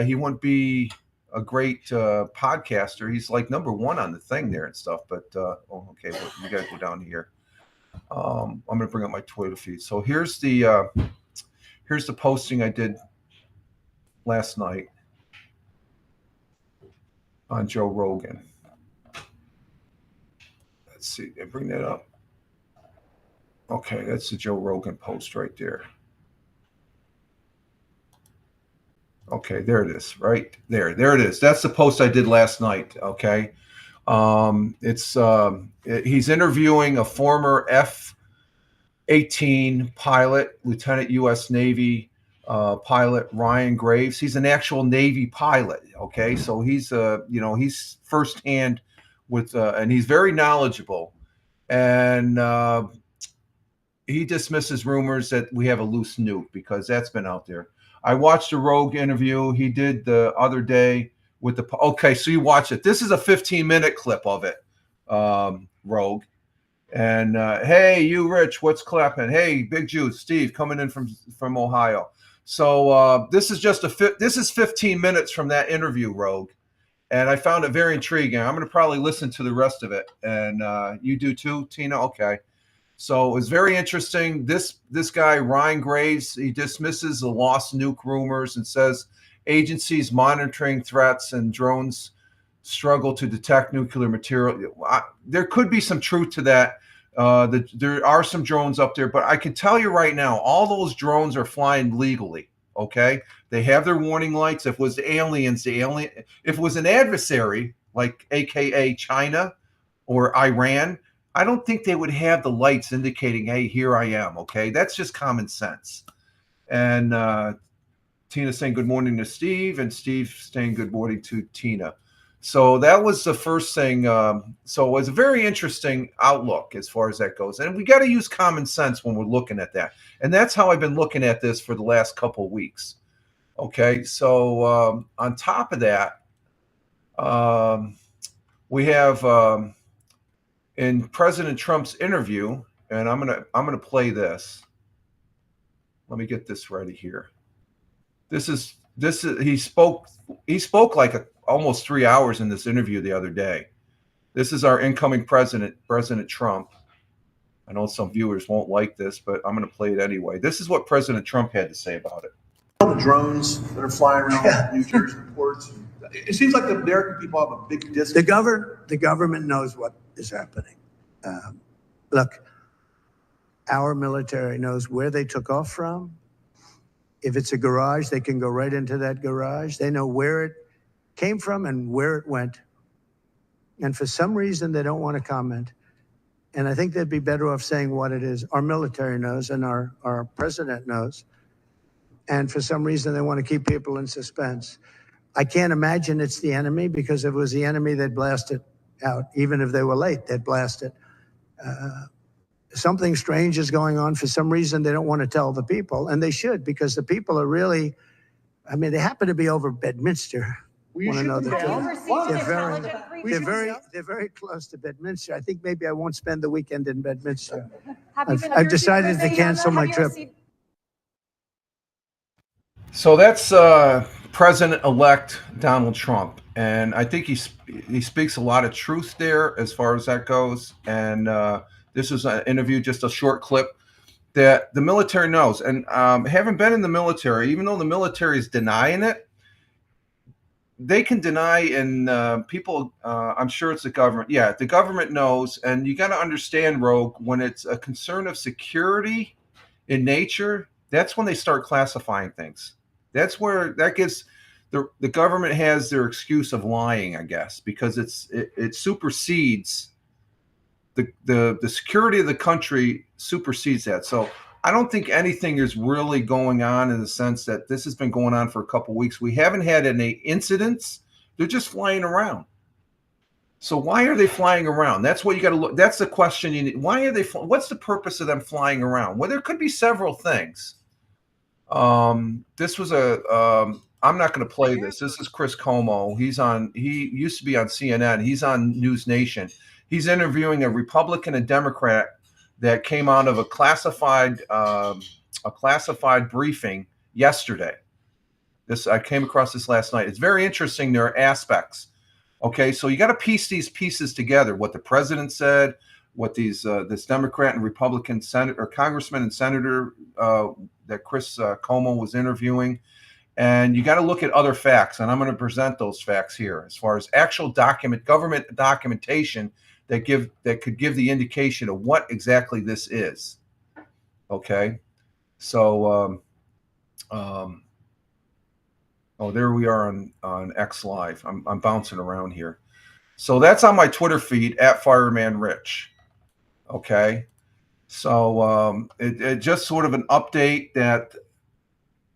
He wouldn't be a great podcaster. He's like number one on the thing there and stuff. But okay, well, you got to go down here. I'm going to bring up my Twitter feed. So here's the posting I did last night on Joe Rogan. Let's see. I bring that up. Okay, that's the Joe Rogan post right there. Okay, there it is. Right there. There it is. That's the post I did last night. Okay. He's interviewing a former F-18 pilot, Lieutenant U.S. Navy pilot Ryan Graves. He's an actual Navy pilot. Okay, so he's he's firsthand with, and he's very knowledgeable, and he dismisses rumors that we have a loose nuke because that's been out there. I watched a Rogue interview he did the other day. Okay, so you watch it. This is a 15-minute clip of it, Rogue. And hey, you Rich, what's clapping? Hey, Big Juice, Steve, coming in from Ohio. So this is 15 minutes from that interview, Rogue, and I found it very intriguing. I'm going to probably listen to the rest of it, and you do too, Tina. Okay. So it was very interesting. This guy Ryan Graves, he dismisses the lost nuke rumors and says agencies monitoring threats and drones struggle to detect nuclear material. There could be some truth to that. There are some drones up there, but I can tell you right now, all those drones are flying legally. Okay, they have their warning lights. If it was aliens, if it was an adversary like AKA China or Iran, I don't think they would have the lights indicating, "Hey, here I am." Okay, that's just common sense. And Tina saying good morning to Steve, and Steve saying good morning to Tina. So that was the first thing. So it was a very interesting outlook as far as that goes. And we got to use common sense when we're looking at that. And that's how I've been looking at this for the last couple of weeks. Okay. So on top of that, we have in President Trump's interview, and I'm gonna play this. Let me get this ready here. This is he spoke like almost 3 hours in this interview the other day. This is our incoming president, President Trump. I know some viewers won't like this, but I'm going to play it anyway. This is what President Trump had to say about it. All the drones that are flying around New Jersey ports. It seems like the American people have a big disconnect. The government knows what is happening. Look, our military knows where they took off from. If it's a garage, they can go right into that garage. They know where it came from and where it went. And for some reason, they don't want to comment. And I think they'd be better off saying what it is. Our military knows and our president knows. And for some reason, they want to keep people in suspense. I can't imagine it's the enemy, because if it was the enemy, they'd blast it out. Even if they were late, they'd blast it. Something strange is going on. For some reason, they don't want to tell the people, and they should, because the people are really, I mean, they happen to be over Bedminster. We should know be the down. They're very close to Bedminster. I think maybe I won't spend the weekend in Bedminster. I've decided to cancel my trip. So that's President-elect Donald Trump, and I think he speaks a lot of truth there as far as that goes. And this is an interview, just a short clip that the military knows. And having been in the military, even though the military is denying it, they can deny, and people, I'm sure it's the government. Yeah, the government knows. And you got to understand, Rogue, when it's a concern of security in nature, that's when they start classifying things. That's where that gives the government has their excuse of lying, I guess, because it supersedes the security of the country supersedes that. So I don't think anything is really going on in the sense that this has been going on for a couple of weeks. We haven't had any incidents. They're just flying around. So why are they flying around? That's what you got to look. That's the question you need. Why are they? What's the purpose of them flying around? Well, there could be several things. This was I'm not going to play this. This is Chris Como. He used to be on CNN. He's on News Nation. He's interviewing a Republican and Democrat that came out of a classified briefing yesterday. I came across this last night. It's very interesting. There are aspects. Okay, so you got to piece these pieces together. What the president said, what this Democrat and Republican senator, or congressman and senator that Chris Como was interviewing, and you got to look at other facts. And I'm going to present those facts here as far as actual government documentation that could give the indication of what exactly this is. Okay, so there we are on X Live. I'm bouncing around here. So that's on my Twitter feed at Fireman Rich. Okay, so it just sort of an update that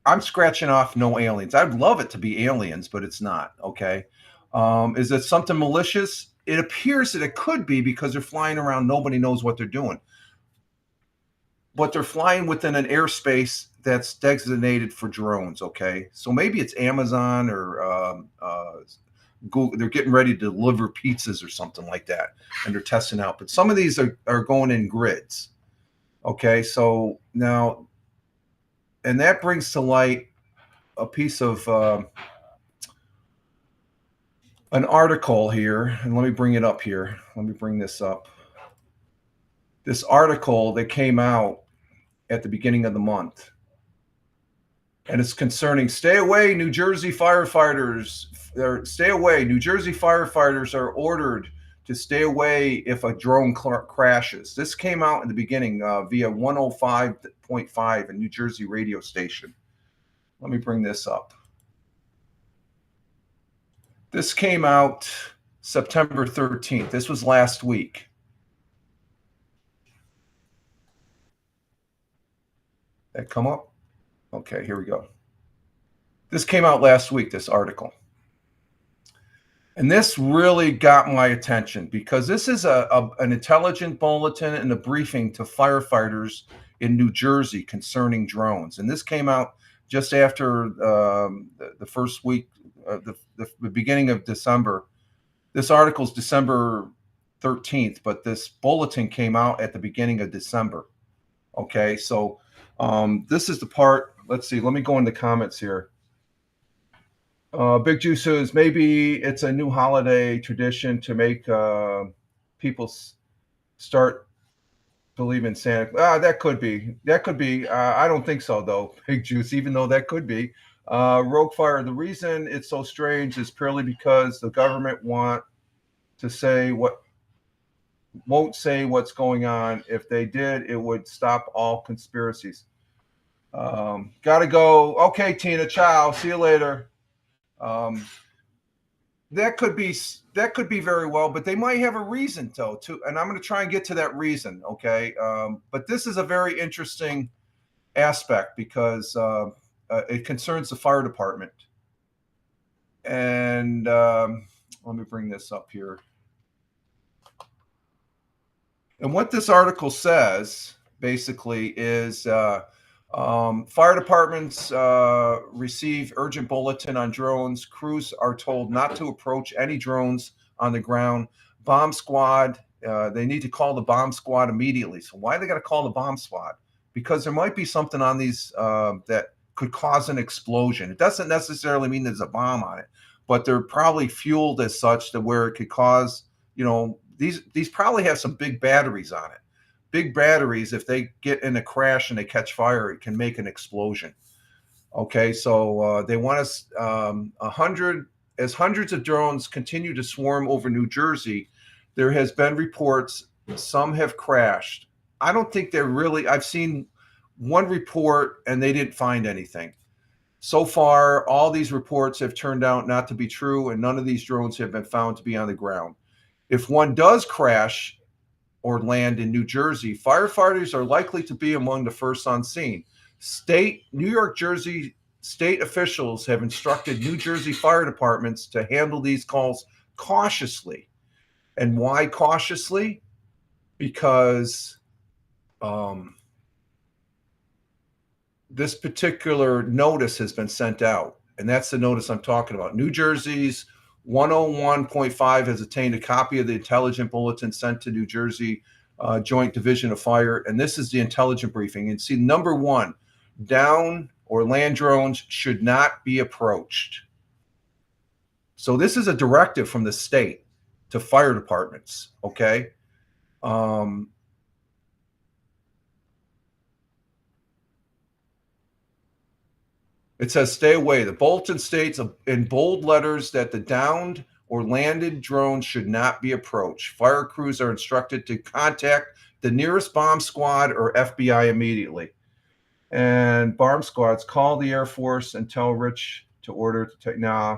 I'm scratching off no aliens. I'd love it to be aliens, but it's not. Okay, is it something malicious? It appears that it could be, because they're flying around. Nobody knows what they're doing, but they're flying within an airspace that's designated for drones. Okay, so maybe it's Amazon or Google. They're getting ready to deliver pizzas or something like that, and they're testing out. But some of these are going in grids. Okay, so now, and that brings to light a piece of an article here, and let me bring it up here. Let me bring this up. this article that came out at the beginning of the month. And it's concerning stay away, New Jersey firefighters. Stay away. New Jersey firefighters are ordered to stay away if a drone crashes. This came out in the beginning via 105.5, a New Jersey radio station. Let me bring this up. This came out September 13th. This was last week. That come up? Okay, here we go. This came out last week, this article. And this really got my attention because this is an intelligent bulletin and a briefing to firefighters in New Jersey concerning drones. And this came out just after the first week, the beginning of December. This article is December 13th, but this bulletin came out at the beginning of December. Okay, so this is the part. Let's see. Let me go in the comments here. Big Juice says maybe it's a new holiday tradition to make people start believing Santa. That could be. That could be. I don't think so, though, Big Juice, even though that could be. Rogue Fire, the reason it's so strange is purely because the government won't say what's going on. If they did, it would stop all conspiracies. Gotta go. Okay, Tina, ciao. See you later. That could be very well, but they might have a reason though, too. And I'm going to try and get to that reason. Okay. But this is a very interesting aspect because it concerns the fire department. And let me bring this up here. And what this article says basically is fire departments receive urgent bulletin on drones. Crews are told not to approach any drones on the ground. Bomb squad, they need to call the bomb squad immediately. So why they got to call the bomb squad? Because there might be something on these that could cause an explosion. It doesn't necessarily mean there's a bomb on it, but they're probably fueled as such that where it could cause, these probably have some big batteries on it. Big batteries, if they get in a crash and they catch fire, it can make an explosion. Okay, so they want us as hundreds of drones continue to swarm over New Jersey. There has been reports some have crashed. I don't think they're really. I've seen one report and they didn't find anything. So far, all these reports have turned out not to be true, and none of these drones have been found to be on the ground. If one does crash or land in New Jersey, firefighters are likely to be among the first on scene. New York, Jersey state officials have instructed New Jersey fire departments to handle these calls cautiously. And why cautiously? Because this particular notice has been sent out, and that's the notice I'm talking about. New Jersey's 101.5 has obtained a copy of the intelligent bulletin sent to New Jersey Joint Division of Fire, and this is the intelligent briefing. And see, number one, down or land drones should not be approached. So this is a directive from the state to fire departments, okay? It says, stay away. The bulletin states in bold letters that the downed or landed drones should not be approached. Fire crews are instructed to contact the nearest bomb squad or FBI immediately. And bomb squads, call the Air Force and tell Rich to order to take. Nah,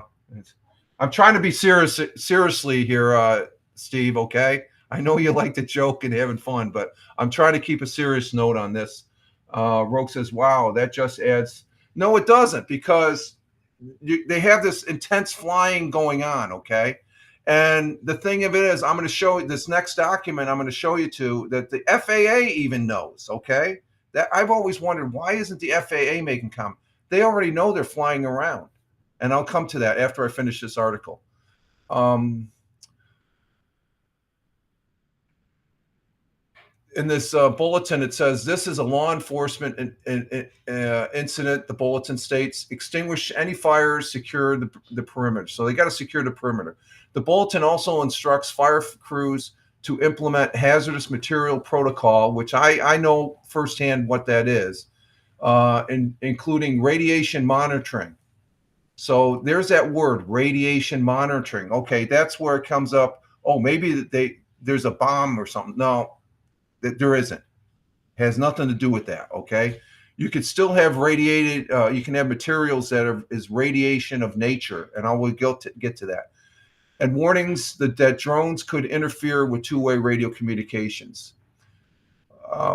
I'm trying to be seriously here, Steve, okay? I know you like to joke and having fun, but I'm trying to keep a serious note on this. Rogue says, wow, that just adds. No, it doesn't, because they have this intense flying going on, okay? And the thing of it is, I'm going to show you this next document. I'm going to show you that the FAA even knows, okay? That I've always wondered, why isn't the FAA making comment? They already know they're flying around, and I'll come to that after I finish this article. In this bulletin, it says, this is a law enforcement incident. The bulletin states, extinguish any fires, secure the perimeter. So they got to secure the perimeter. The bulletin also instructs fire crews to implement hazardous material protocol, which I know firsthand what that is, including radiation monitoring. So there's that word, radiation monitoring. Okay, that's where it comes up. Oh, maybe there's a bomb or something. No, there isn't. It has nothing to do with that. Okay, you could still have radiated. You can have materials that is radiation of nature, and I will get to that. And warnings that drones could interfere with two-way radio communications.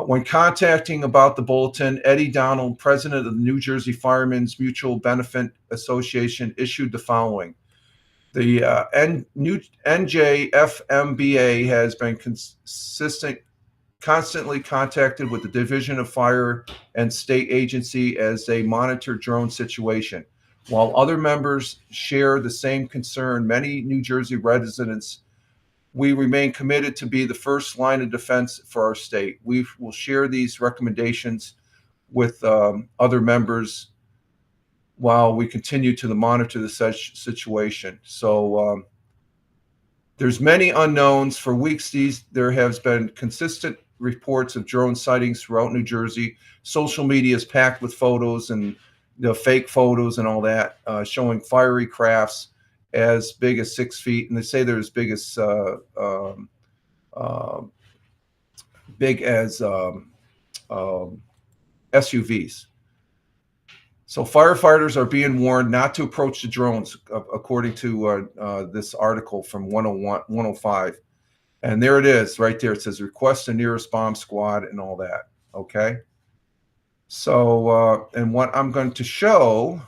When contacting about the bulletin, Eddie Donald, president of the New Jersey Firemen's Mutual Benefit Association, issued the following. The NJFMBA has been constantly contacted with the Division of Fire and State Agency as they monitor drone situation. While other members share the same concern, many New Jersey residents, we remain committed to be the first line of defense for our state. We will share these recommendations with other members while we continue to monitor the situation. So there's many unknowns. For weeks, there has been consistent reports of drone sightings throughout New Jersey. Social media is packed with photos and fake photos and all that, showing fiery crafts as big as 6 feet, and they say they're as big as SUVs. So firefighters are being warned not to approach the drones, according to this article from 105. And there it is right there. It says request the nearest bomb squad and all that. Okay. So, and what I'm going to show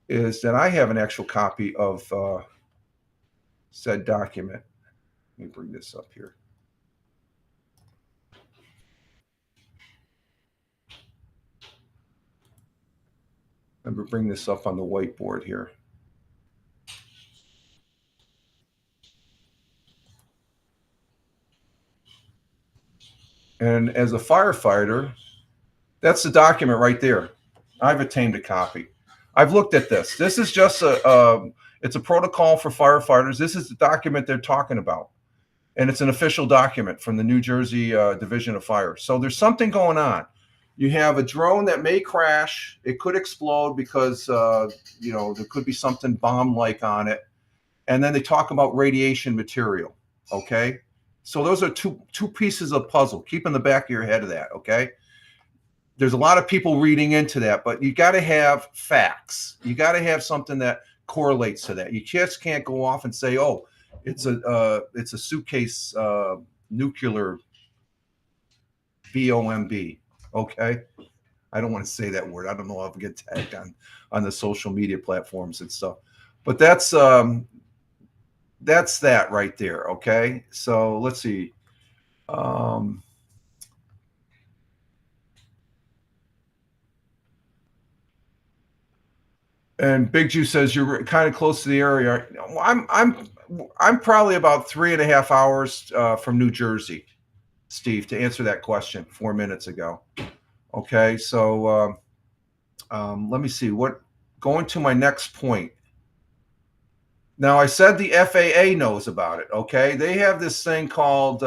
is that I have an actual copy of said document. Let me bring this up here. Let me bring this up on the whiteboard here. And as a firefighter, that's the document right there. I've obtained a copy. I've looked at this. This is just it's a protocol for firefighters. This is the document they're talking about. And it's an official document from the New Jersey Division of Fire. So there's something going on. You have a drone that may crash. It could explode because, there could be something bomb-like on it. And then they talk about radiation material, okay? So those are two pieces of puzzle. Keep in the back of your head of that, okay? There's a lot of people reading into that, but you got to have facts. You got to have something that correlates to that. You just can't go off and say, "Oh, it's a suitcase nuclear BOMB." Okay, I don't want to say that word. I don't know if I'll get tagged on the social media platforms and stuff. But that's that right there. Okay, so let's see. And Big Jew says you're kind of close to the area. I'm probably about 3.5 hours from New Jersey, Steve, to answer that question 4 minutes ago. Okay, so let me see. Going to my next point. Now, I said the FAA knows about it, okay? They have this thing called,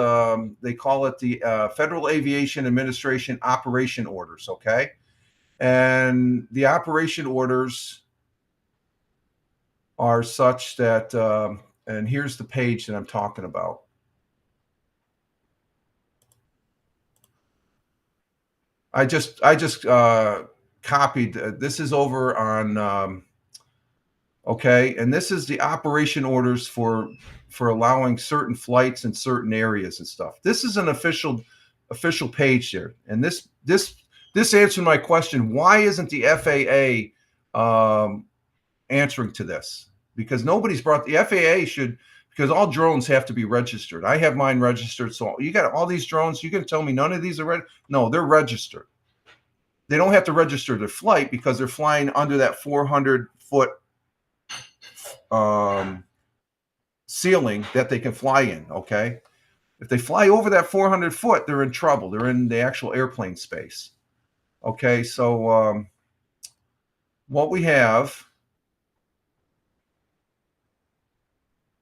they call it the Federal Aviation Administration Operation Orders, okay? And the operation orders are such that, and here's the page that I'm talking about. I just copied. This is over on, okay, and this is the operation orders for allowing certain flights in certain areas and stuff. This is an official page there, and this answered my question: why isn't the FAA answering to this? Because nobody's brought the FAA should, because all drones have to be registered. I have mine registered. So you got all these drones. You can tell me none of these are registered? No, they're registered. They don't have to register their flight because they're flying under that 400-foot ceiling that they can fly in. Okay. If they fly over that 400 foot, they're in trouble. They're in the actual airplane space. Okay. So what we have,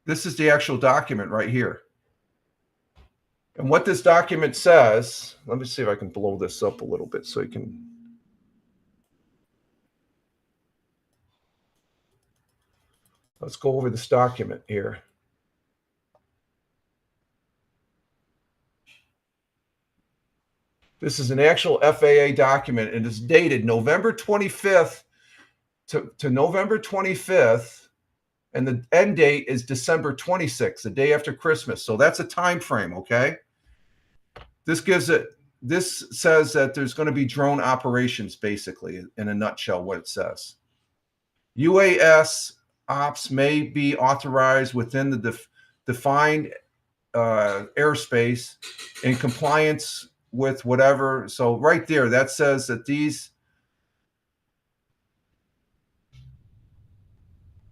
this is the actual document right here. And what this document says, let me see if I can blow this up a little bit so you can. Let's go over this document here. This is an actual FAA document, and it's dated November 25th to November 25th, and the end date is December 26th, the day after Christmas. So that's a time frame, okay? This says that there's going to be drone operations, basically, in a nutshell, what it says. UAS ops may be authorized within the defined airspace in compliance with whatever. So right there, that says that these,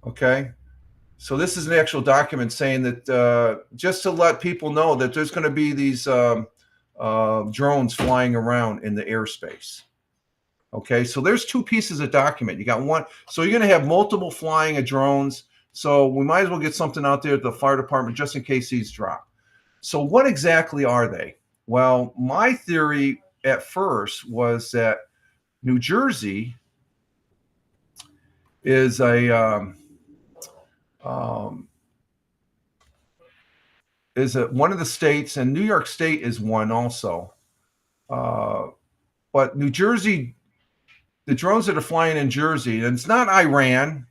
okay. So this is an actual document saying that just to let people know that there's going to be these drones flying around in the airspace. Okay, so there's two pieces of document. You got one, so you're going to have multiple flying of drones. So we might as well get something out there at the fire department just in case these drop. So what exactly are they? Well, my theory at first was that New Jersey is one of the states, and New York State is one also. But New Jersey, the drones that are flying in Jersey, and it's not Iran,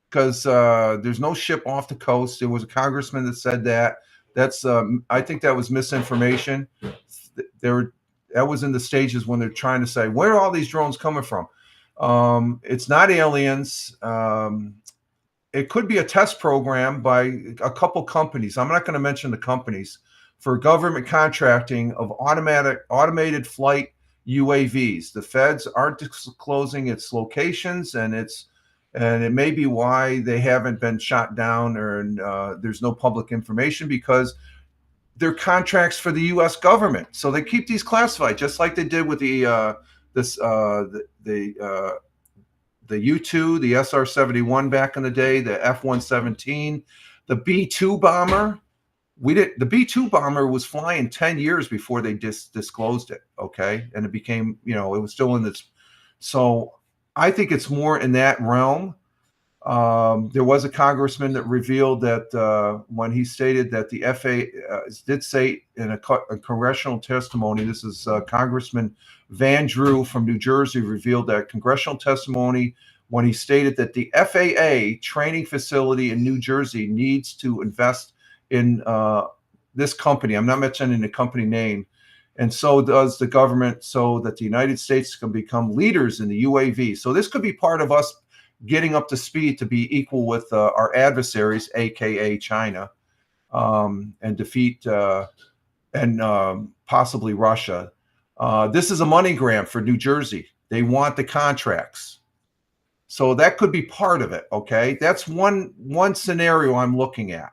because there's no ship off the coast. There was a congressman that said that. That's I think that was misinformation. That was in the stages when they're trying to say, where are all these drones coming from? It's not aliens. It could be a test program by a couple companies. I'm not going to mention the companies, for government contracting of automated flight UAVs. The feds aren't disclosing its locations, and it may be why they haven't been shot down, or there's no public information, because they're contracts for the U.S. government. So they keep these classified, just like they did with the U-2, the SR-71 back in the day, the F-117, the B-2 bomber. The B-2 bomber was flying 10 years before they disclosed it, okay? And it became, it was still in this. So I think it's more in that realm. There was a congressman that revealed that when he stated that the FAA did say in a congressional testimony, this is Congressman Van Drew from New Jersey, revealed that congressional testimony when he stated that the FAA training facility in New Jersey needs to invest in this company. I'm not mentioning the company name. And so does the government, so that the United States can become leaders in the UAV. So this could be part of us getting up to speed to be equal with our adversaries, aka China, and defeat and possibly Russia. This is a money grab for New Jersey. They want the contracts, so that could be part of it. Okay, that's one scenario I'm looking at,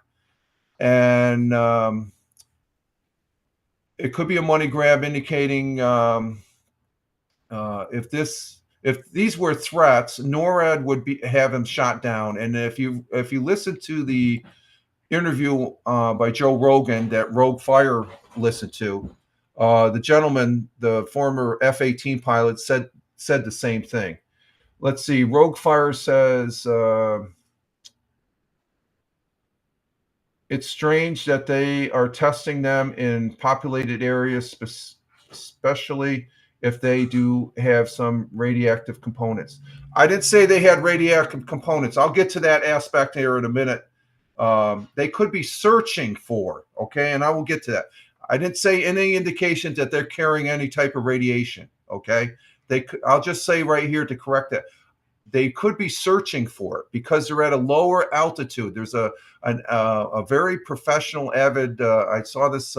and it could be a money grab, indicating if these were threats, NORAD would have him shot down. And if you listen to the interview by Joe Rogan that Rogue Fire listened to, the gentleman, the former F-18 pilot, said the same thing. Let's see. Rogue Fire says it's strange that they are testing them in populated areas, especially if they do have some radioactive components. I didn't say they had radioactive components. I'll get to that aspect here in a minute. They could be searching for, okay, and I will get to that. I didn't say any indication that they're carrying any type of radiation, okay? I'll just say right here to correct that. They could be searching for it because they're at a lower altitude. There's a very professional, avid, I saw this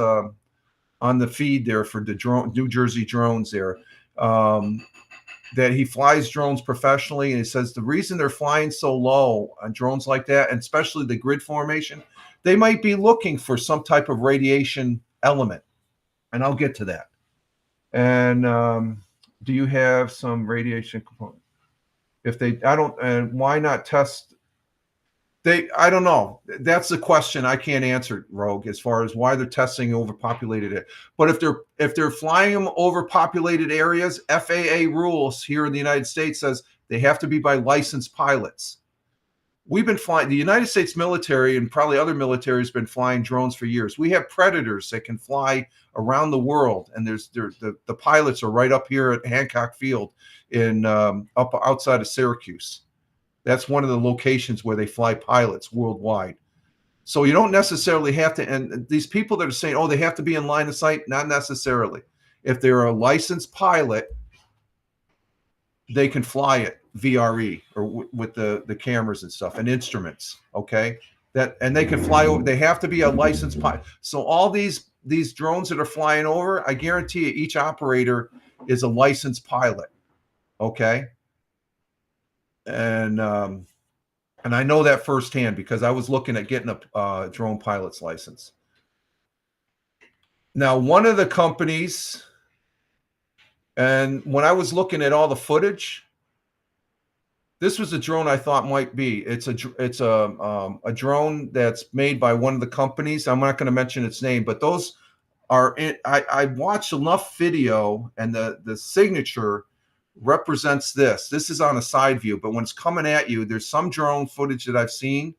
on the feed there for the New Jersey drones there, that he flies drones professionally. And he says the reason they're flying so low on drones like that, and especially the grid formation, they might be looking for some type of radiation element. And I'll get to that. And do you have some radiation component? If they, I don't, and why not test I don't know. That's the question I can't answer, Rogue, as far as why they're testing overpopulated it. But if they're flying them over populated areas, FAA rules here in the United States says they have to be by licensed pilots. We've been flying, the United States military and probably other military has been flying drones for years. We have Predators that can fly around the world, and the pilots are right up here at Hancock Field in up outside of Syracuse. That's one of the locations where they fly pilots worldwide. So you don't necessarily have to, and these people that are saying, oh, they have to be in line of sight, not necessarily. If they're a licensed pilot, they can fly it VRE or with the cameras and stuff and instruments. Okay. And they can fly over, they have to be a licensed pilot. So all these drones that are flying over, I guarantee you, each operator is a licensed pilot. Okay. And I know that firsthand because I was looking at getting a drone pilot's license. Now, one of the companies, and when I was looking at all the footage, this was a drone I thought might be. It's a drone that's made by one of the companies. I'm not going to mention its name, but those are. I watched enough video, and the signature represents this. This is on a side view, but when it's coming at you, there's some drone footage that I've seen.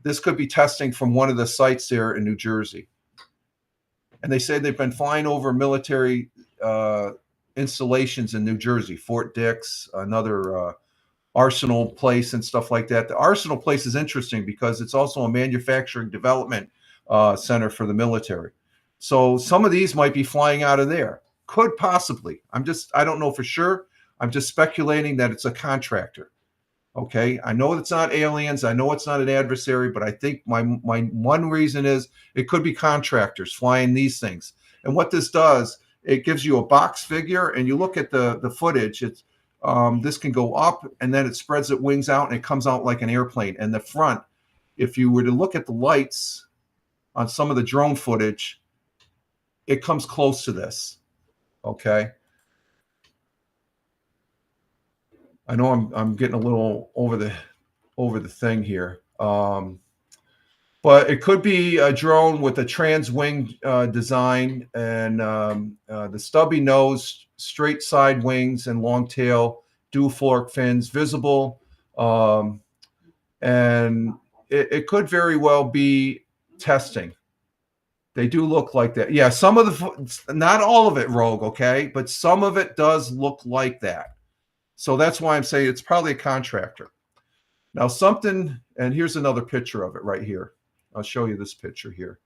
This could be testing from one of the sites there in New Jersey. And they say they've been flying over military installations in New Jersey, Fort Dix, another Arsenal place and stuff like that. The Arsenal place is interesting because it's also a manufacturing development center for the military. So some of these might be flying out of there. Could possibly. I don't know for sure. I'm just speculating that it's a contractor. Okay. I know it's not aliens. I know it's not an adversary, but I think my one reason is it could be contractors flying these things. And what this does, it gives you a box figure, and you look at the footage. It's this can go up, and then it spreads its wings out, and it comes out like an airplane. And the front, if you were to look at the lights on some of the drone footage, it comes close to this. Okay. I know I'm getting a little over the thing here. But it could be a drone with a trans wing design and the stubby nose, straight side wings, and long tail, dual fork fins visible. And it could very well be testing. They do look like that. Yeah, some of not all of it, Rogue, okay? But some of it does look like that. So that's why I'm saying it's probably a contractor. Now something, and here's another picture of it right here. I'll show you this picture here.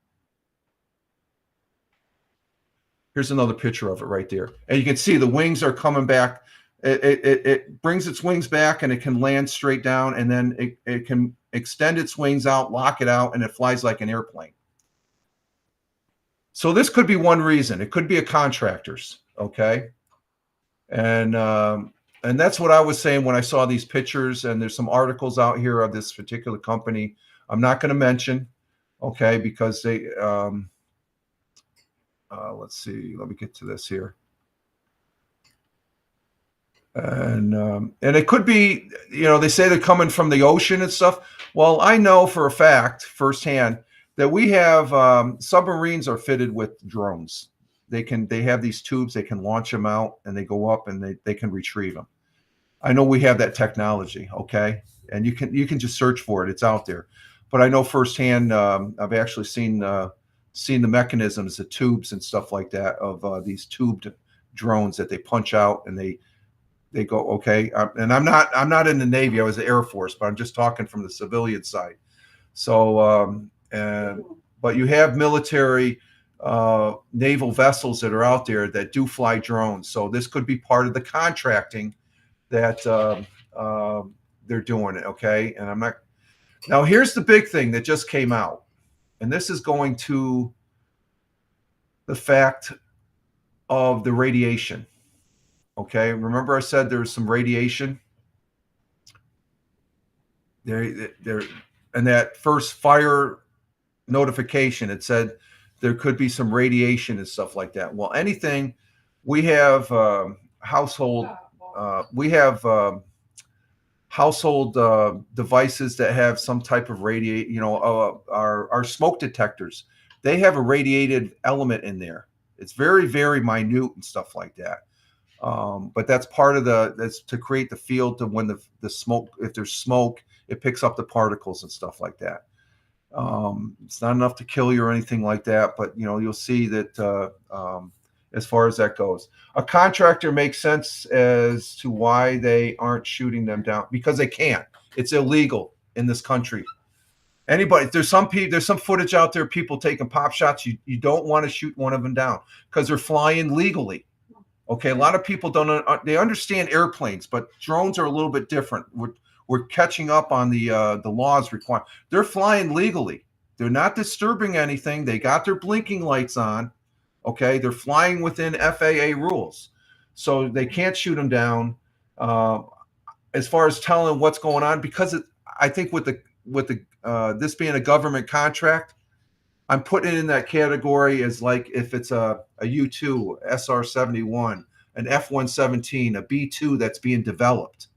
Here's another picture of it right there. And you can see the wings are coming back. It brings its wings back, and it can land straight down, and then it can extend its wings out, lock it out, and it flies like an airplane. So this could be one reason. It could be a contractor's, okay? And that's what I was saying when I saw these pictures, and there's some articles out here of this particular company. I'm not going to mention, okay, because they, let's see, let me get to this here. And it could be, they say they're coming from the ocean and stuff. Well, I know for a fact, firsthand, that we have submarines are fitted with drones. They have these tubes, they can launch them out, and they go up, and they can retrieve them. I know we have that technology, okay? And you can just search for it. It's out there. But I know firsthand, I've actually seen the mechanisms, the tubes and stuff like that of these tubed drones that they punch out, and they go, okay. And I'm not in the Navy. I was the Air Force, but I'm just talking from the civilian side. So, but you have military naval vessels that are out there that do fly drones. So this could be part of the contracting that they're doing it. Okay. And I'm not. Now, here's the big thing that just came out. And this is going to the fact of the radiation. Okay. Remember I said there was some radiation there, and that first fire notification, it said there could be some radiation and stuff like that. Well, anything, house household devices that have some type of radiate, our smoke detectors, they have a radiated element in there. It's very, very minute and stuff like that. But that's part of that's to create the field to when the smoke, if there's smoke, it picks up the particles and stuff like that. It's not enough to kill you or anything like that, but you'll see that as far as that goes, a contractor makes sense as to why they aren't shooting them down, because they can't. It's illegal in this country. Anybody, there's some footage out there, people taking pop shots. You don't want to shoot one of them down because they're flying legally. Okay, a lot of people they understand airplanes, but drones are a little bit different. We're catching up on the laws required. They're flying legally. They're not disturbing anything. They got their blinking lights on. Okay, they're flying within FAA rules, so they can't shoot them down. As far as telling what's going on, because I think with this being a government contract, I'm putting it in that category as like if it's a U-2, SR-71, an F-117, a B-2 that's being developed.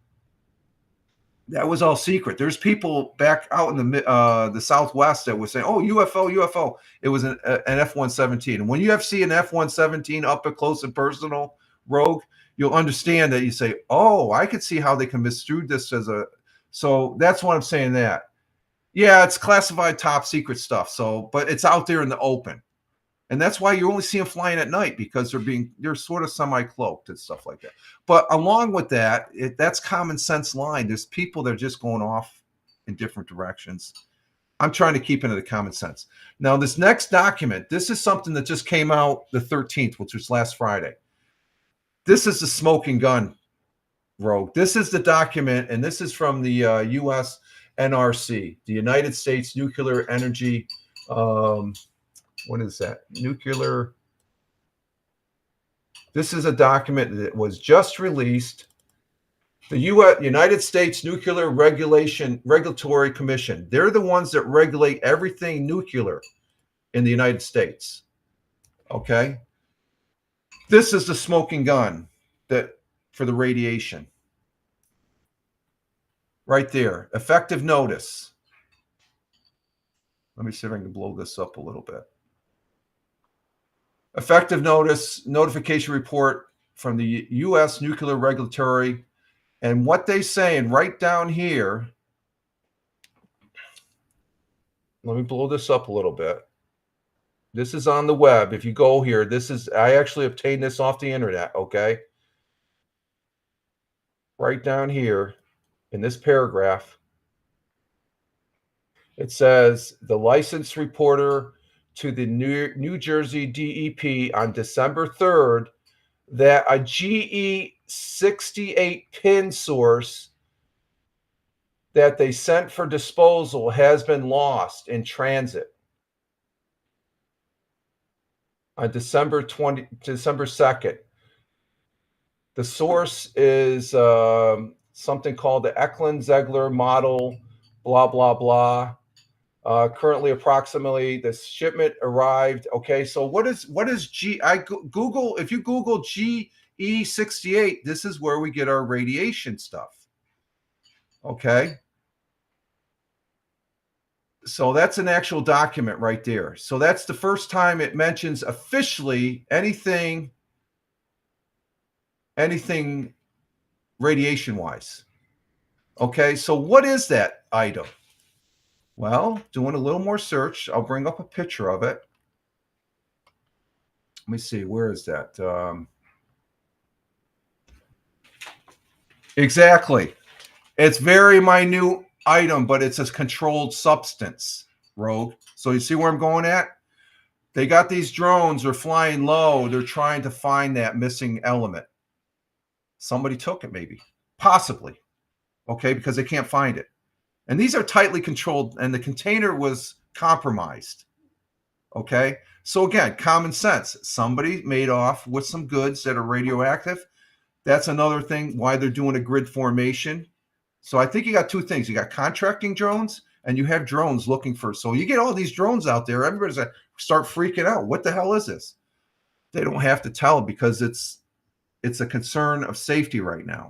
That was all secret. There's people back out in the Southwest that were saying, "Oh, UFO." It was an F-117. And when you see an F-117 up close and personal, Rogue, you'll understand that you say, "Oh, I could see how they can misconstrue this as a." So that's why I'm saying that. Yeah, it's classified top secret stuff. So, but it's out there in the open. And that's why you only see them flying at night, because they're sort of semi-cloaked and stuff like that. But along with that, that's common sense line. There's people that are just going off in different directions. I'm trying to keep into the common sense. Now, this next document, this is something that just came out the 13th, which was last Friday. This is the smoking gun, Rogue. This is the document, and this is from the U.S. NRC, the United States Nuclear Energy. What is that? Nuclear. This is a document that was just released. The United States Nuclear Regulatory Commission. They're the ones that regulate everything nuclear in the United States. Okay. This is the smoking gun for the radiation. Right there. Effective notice. Let me see if I can blow this up a little bit. Effective notice, notification report from the U.S. Nuclear Regulatory, and what they saying right down here. Let me blow this up a little bit. This is on the web. If you go here, I actually obtained this off the internet, okay? Right down here in this paragraph, it says the license reporter to the New Jersey DEP on December 3rd that a GE 68 pin source that they sent for disposal has been lost in transit on December 2nd. The source is something called the Eklund-Ziegler model, blah, blah, blah. Currently, approximately, the shipment arrived. Okay, so what is Google? If you Google GE68, this is where we get our radiation stuff. Okay, so that's an actual document right there. So that's the first time it mentions officially anything radiation-wise. Okay, so what is that item? Well, doing a little more search, I'll bring up a picture of it. Let me see, where is that? Exactly. It's very minute item, but it's a controlled substance, Rogue. So you see where I'm going at? They got these drones, they're flying low, they're trying to find that missing element. Somebody took it, maybe, possibly, okay, because they can't find it. And these are tightly controlled, and the container was compromised. Okay. So again, common sense. Somebody made off with some goods that are radioactive. That's another thing why they're doing a grid formation. So I think you got two things. You got contracting drones, and you have drones looking for. So you get all these drones out there. Everybody's like, start freaking out. What the hell is this? They don't have to tell because it's a concern of safety right now.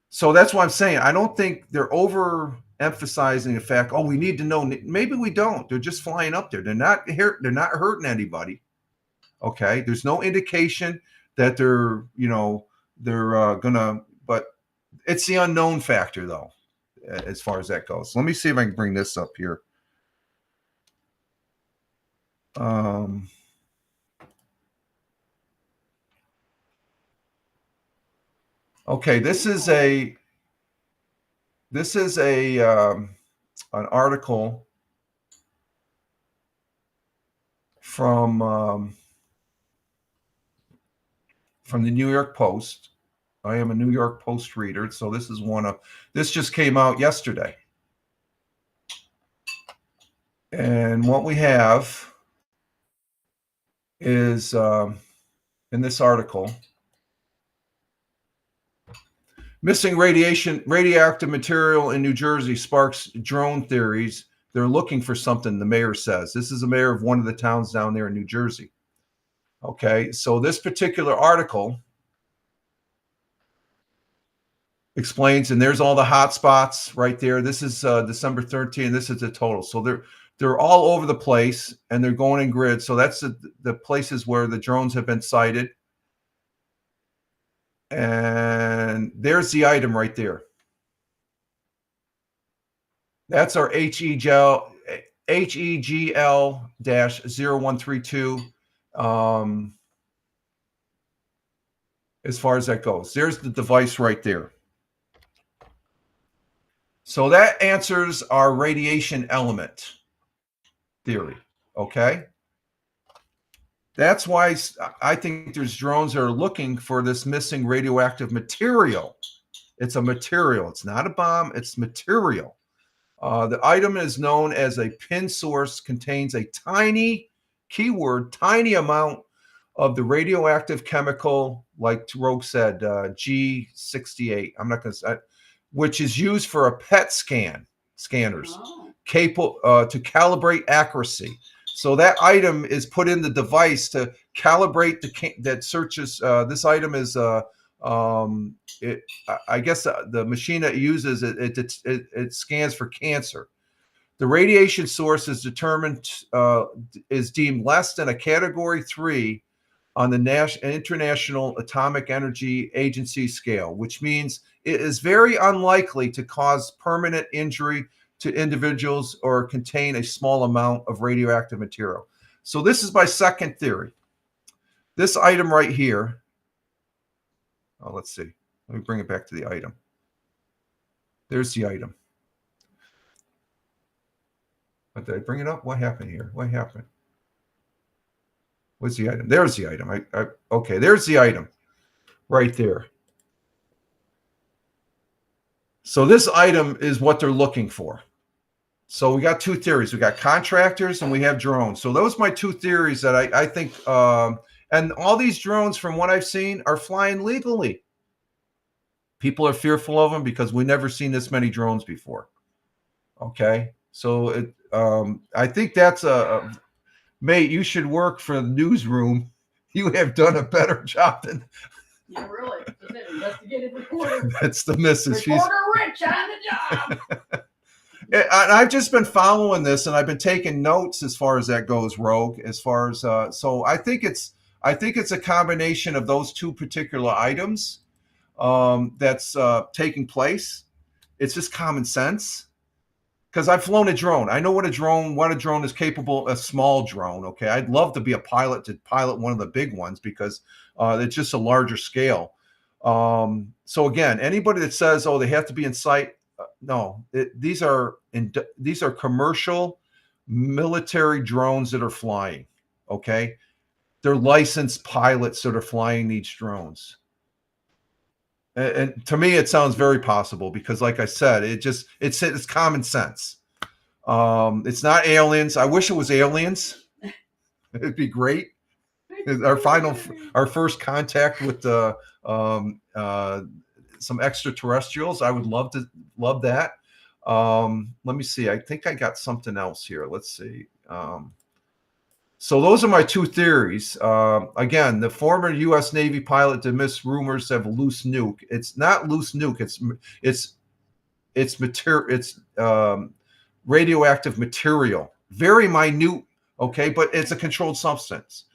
So that's why I'm saying I don't think they're overemphasizing the fact, oh, we need to know. Maybe we don't. They're just flying up there. They're not here. They're not hurting anybody. Okay. There's no indication that they're, they're gonna, but it's the unknown factor though, as far as that goes. Let me see if I can bring this up here. Okay, this is a an article from the New York Post. I am a New York Post reader, so this just came out yesterday. And what we have is in this article, missing radioactive material in New Jersey sparks drone theories. They're looking for something, the mayor says. This is the mayor of one of the towns down there in New Jersey. Okay, so this particular article explains, and there's all the hot spots right there. This is December 13th. This is the total. So they're all over the place, and they're going in grids. So that's the places where the drones have been sighted. And there's the item right there. That's our HEGL-0132. As far as that goes, there's the device right there. So that answers our radiation element theory. Okay. That's why I think there's drones that are looking for this missing radioactive material. It's a material. It's not a bomb. It's material. The item is known as a pin source, contains a tiny, keyword, tiny amount of the radioactive chemical, like Rogue said, G68. I'm not going to say, which is used for a PET scanners, capable to calibrate accuracy. So that item is put in the device to calibrate that searches. This item is, I guess, the machine that uses it scans for cancer. The radiation source is determined is deemed less than a Category 3 on the International Atomic Energy Agency scale, which means it is very unlikely to cause permanent injury to individuals or contain a small amount of radioactive material. So this is my second theory. This item right here. Oh, let's see. Let me bring it back to the item. There's the item. But did I bring it up? What happened here? What happened? What's the item? There's the item. Okay, there's the item right there. So this item is what they're looking for. So we got two theories. We got contractors and we have drones. So those are my two theories that I think, and all these drones from what I've seen are flying legally. People are fearful of them because we've never seen this many drones before. Okay. So I think that's mate, you should work for the newsroom. You have done a better job than. Yeah, really. Investigative reporter. That's the missus. Reporter Rich on the job. I've just been following this, and I've been taking notes as far as that goes, Rogue. As far as so, I think it's a combination of those two particular items that's taking place. It's just common sense. Because I've flown a drone. I know what a drone is capable, a small drone. Okay. I'd love to be a pilot to pilot one of the big ones because it's just a larger scale. So again, anybody that says, oh, they have to be in sight. No, these are commercial military drones that are flying. Okay. They're licensed pilots that are flying these drones. And to me, it sounds very possible because, like I said, it's common sense. It's not aliens. I wish it was aliens. It'd be great. Our first contact with some extraterrestrials. I would love that. Let me see. I think I got something else here. Let's see. So those are my two theories. Again, the former U.S. Navy pilot dismissed rumors of a loose nuke. It's not loose nuke. It's material. It's radioactive material, very minute. Okay, but it's a controlled substance,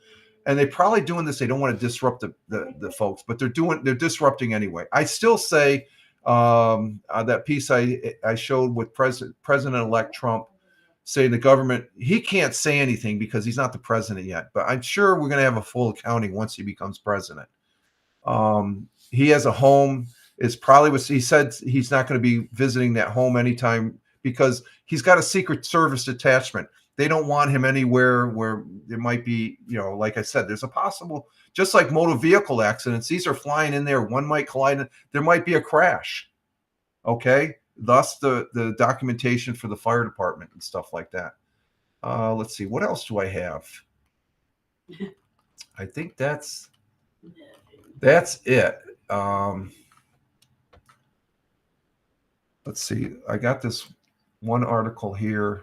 and they're probably doing this. They don't want to disrupt the folks, but they're disrupting anyway. I still say that piece I showed with President-elect Trump, saying the government, he can't say anything because he's not the president yet, but I'm sure we're going to have a full accounting once he becomes president. He has a home. It's probably what he said. He's not going to be visiting that home anytime because he's got a Secret Service detachment. They don't want him anywhere where there might be, like I said, there's a possible, just like motor vehicle accidents, these are flying in there. One might collide. There might be a crash. Okay. Thus the documentation for the fire department and stuff like that. Let's see. What else do I have? I think that's it. Let's see. I got this one article here.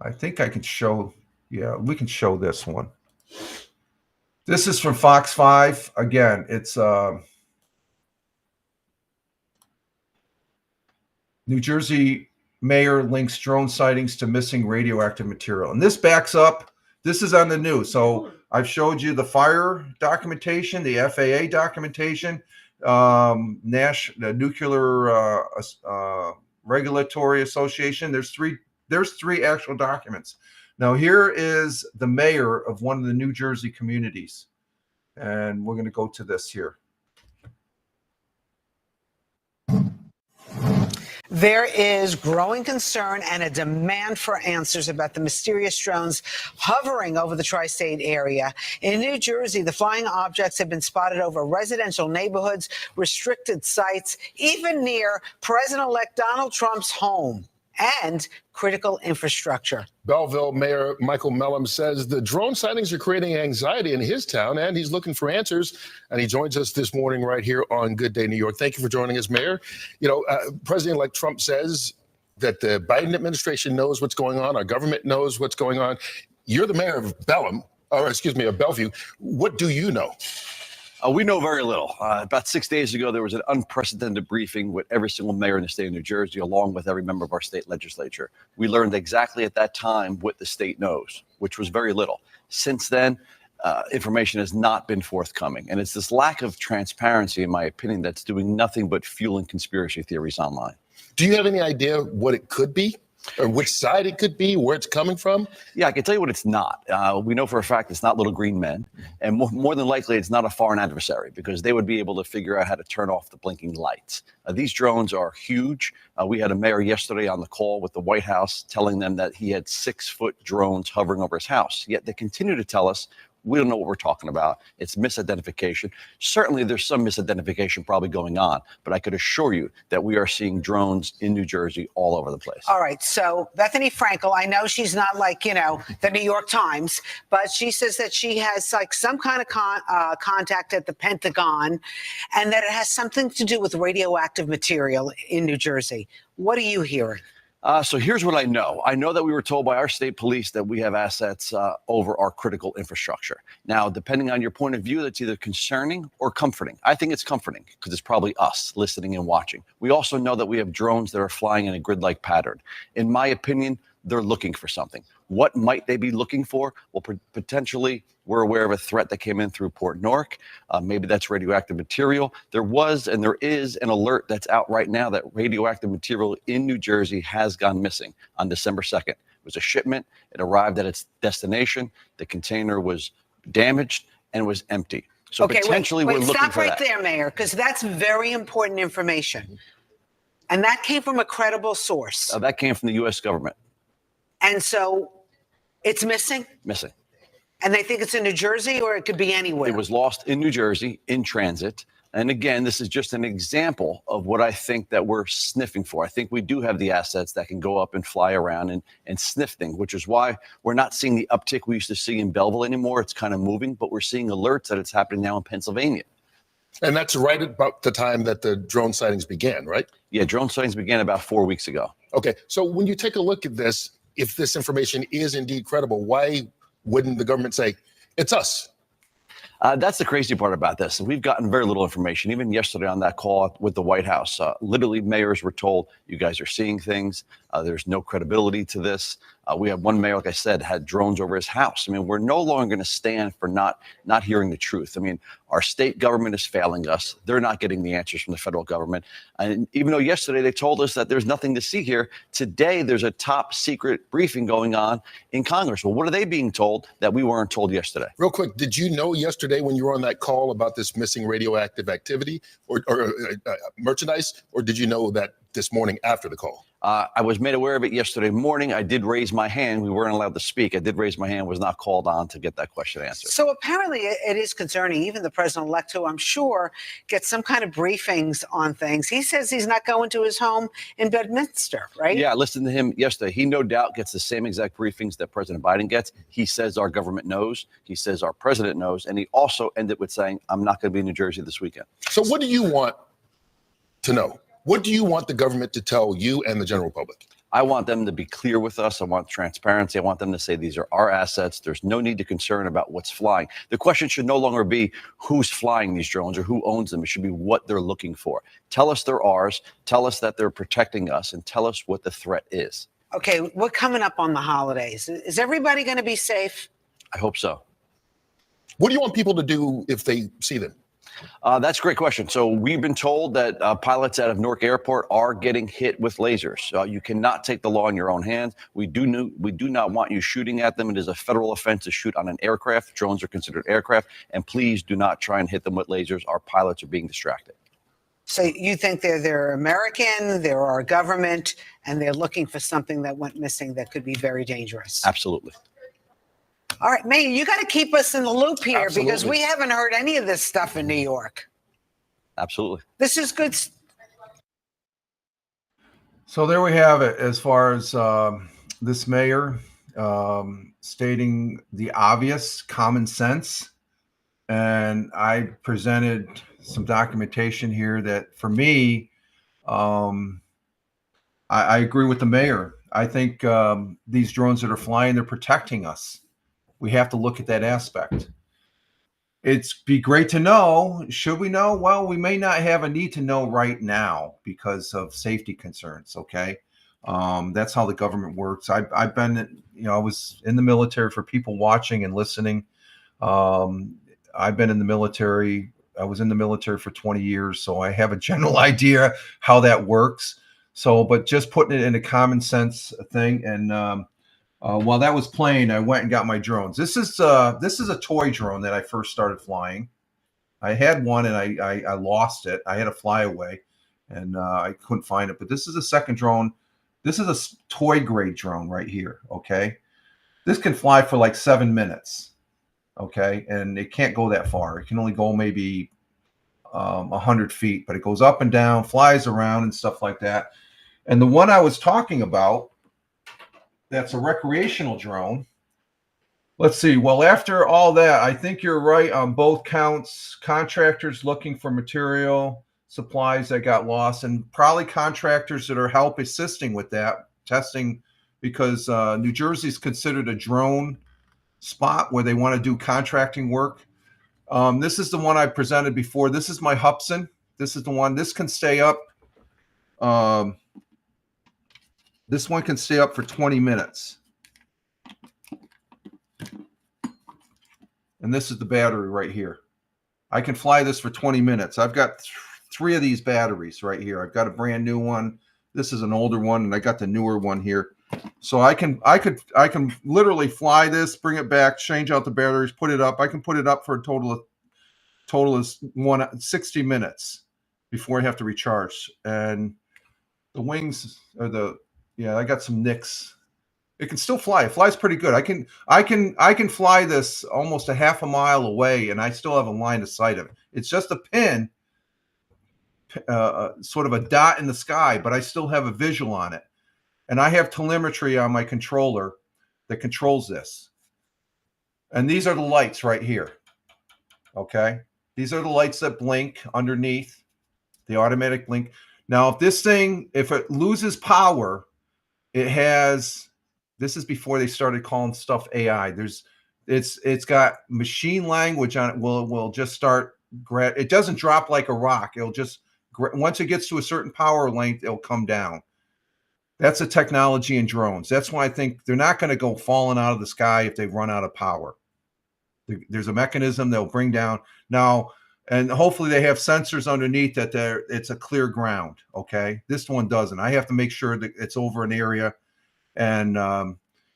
I think I can show. Yeah, we can show this one. This is from Fox 5. Again, it's New Jersey mayor links drone sightings to missing radioactive material. And this backs up. This is on the news. So I've showed you the fire documentation, the FAA documentation, the Nuclear Regulatory Association. There's three actual documents. Now, here is the mayor of one of the New Jersey communities. And we're going to go to this here. There is growing concern and a demand for answers about the mysterious drones hovering over the tri-state area. In New Jersey, the flying objects have been spotted over residential neighborhoods, restricted sites, even near President-elect Donald Trump's home and critical infrastructure. Belleville Mayor Michael Mellum says the drone sightings are creating anxiety in his town, and he's looking for answers. And he joins us this morning right here on Good Day New York. Thank you for joining us, Mayor. President-elect Trump says that the Biden administration knows what's going on. Our government knows what's going on. You're the mayor of of Bellevue. What do you know? We know very little. About 6 days ago, there was an unprecedented briefing with every single mayor in the state of New Jersey, along with every member of our state legislature. We learned exactly at that time what the state knows, which was very little. Since then, information has not been forthcoming. And it's this lack of transparency, in my opinion, that's doing nothing but fueling conspiracy theories online. Do you have any idea what it could be? Or which side it could be, where it's coming from? Yeah, I can tell you what it's not. We know for a fact it's not little green men. And more than likely, it's not a foreign adversary because they would be able to figure out how to turn off the blinking lights. These drones are huge. We had a mayor yesterday on the call with the White House telling them that he had 6-foot drones hovering over his house. Yet they continue to tell us we don't know what we're talking about. It's misidentification. Certainly, there's some misidentification probably going on, but I could assure you that we are seeing drones in New Jersey all over the place. All right. So Bethany Frankel, I know she's not like, the New York Times, but she says that she has like some kind of contact at the Pentagon and that it has something to do with radioactive material in New Jersey. What are you hearing? So here's what I know. I know that we were told by our state police that we have assets over our critical infrastructure. Now, depending on your point of view, that's either concerning or comforting. I think it's comforting because it's probably us listening and watching. We also know that we have drones that are flying in a grid-like pattern. In my opinion, they're looking for something. What might they be looking for? Well, potentially, we're aware of a threat that came in through Port Newark. Maybe that's radioactive material. There was and there is an alert that's out right now that radioactive material in New Jersey has gone missing on December 2nd. It was a shipment. It arrived at its destination. The container was damaged and was empty. So potentially we're looking for that. Stop right there, Mayor, because that's very important information. And that came from a credible source. That came from the U.S. government. And so it's missing? Missing. And they think it's in New Jersey or it could be anywhere? It was lost in New Jersey in transit. And again, this is just an example of what I think that we're sniffing for. I think we do have the assets that can go up and fly around and sniff things, which is why we're not seeing the uptick we used to see in Belleville anymore. It's kind of moving, but we're seeing alerts that it's happening now in Pennsylvania. And that's right about the time that the drone sightings began, right? Yeah, drone sightings began about 4 weeks ago. Okay, so when you take a look at this, if this information is indeed credible, why wouldn't the government say, it's us? That's the crazy part about this. We've gotten very little information. Even yesterday on that call with the White House, literally mayors were told, you guys are seeing things. There's no credibility to this. We have one mayor, like I said, had drones over his house. I mean, we're no longer going to stand for not hearing the truth. I mean, our state government is failing us. They're not getting the answers from the federal government. And even though yesterday they told us that there's nothing to see here, today there's a top secret briefing going on in Congress. Well, what are they being told that we weren't told yesterday? Real quick, did you know yesterday when you were on that call about this missing radioactive activity or merchandise, or did you know that this morning after the call? I was made aware of it yesterday morning. I did raise my hand. We weren't allowed to speak. I did raise my hand, was not called on to get that question answered. So apparently it is concerning. Even the president-elect, who I'm sure gets some kind of briefings on things, he says he's not going to his home in Bedminster, right? Yeah, I listened to him yesterday. He no doubt gets the same exact briefings that President Biden gets. He says our government knows. He says our president knows. And he also ended with saying, I'm not going to be in New Jersey this weekend. So what do you want to know? What do you want the government to tell you and the general public? I want them to be clear with us. I want transparency. I want them to say these are our assets. There's no need to concern about what's flying. The question should no longer be who's flying these drones or who owns them. It should be what they're looking for. Tell us they're ours. Tell us that they're protecting us, and tell us what the threat is. Okay, we're coming up on the holidays. Is everybody going to be safe? I hope so. What do you want people to do if they see them? That's a great question. So we've been told that pilots out of Newark Airport are getting hit with lasers. You cannot take the law in your own hands. We do not want you shooting at them. It is a federal offense to shoot on an aircraft. Drones are considered aircraft. And please do not try and hit them with lasers. Our pilots are being distracted. So you think they're American, they're our government, and they're looking for something that went missing that could be very dangerous? Absolutely. All right, Mayor, you got to keep us in the loop here. Absolutely. Because we haven't heard any of this stuff in New York. Absolutely. This is good. So there we have it as far as this mayor stating the obvious common sense. And I presented some documentation here that for me, I agree with the mayor. I think these drones that are flying, they're protecting us. We have to look at that aspect. It's be great to know. Should we know? Well, we may not have a need to know right now because of safety concerns. Okay. That's how the government works. I've been, I was in the military. For people watching and listening. I've been in the military. I was in the military for 20 years. So I have a general idea how that works. So, but just putting it in a common sense thing. And, while that was playing, I went and got my drones. This is a toy drone that I first started flying. I had one and I lost it. I had to fly away, and I couldn't find it. But this is a second drone. This is a toy grade drone right here. Okay, this can fly for like 7 minutes. Okay, and it can't go that far. It can only go maybe 100 feet, but it goes up and down, flies around, and stuff like that. And the one I was talking about, that's a recreational drone. Let's see. Well, after all that, I think you're right on both counts. Contractors looking for material, supplies that got lost, and probably contractors that are help assisting with that testing, because New Jersey is considered a drone spot where they want to do contracting work. This is the one I presented before. This is my Hubson. This is the one. This can stay up. This one can stay up for 20 minutes. And this is the battery right here. I can fly this for 20 minutes. I've got 3 of these batteries right here. I've got a brand new one. This is an older one, and I got the newer one here. So I can literally fly this, bring it back, change out the batteries, put it up. I can put it up for a total of 60 minutes before I have to recharge. And the wings are I got some nicks. It can still fly. It flies pretty good. I can fly this almost a half a mile away, and I still have a line of sight of it. It's just a pin, sort of a dot in the sky, but I still have a visual on it. And I have telemetry on my controller that controls this. And these are the lights right here. Okay? These are the lights that blink underneath, the automatic blink. Now, if it loses power, it has This is before they started calling stuff AI. It's got machine language on it. Will just start. It doesn't drop like a rock. It'll just once it gets to a certain power length, it'll come down. That's a technology in drones. That's why I think they're not going to go falling out of the sky if they run out of power. There's a mechanism they'll bring down now, and hopefully they have sensors underneath that it's a clear ground. Okay, this one doesn't. I have to make sure that it's over an area, and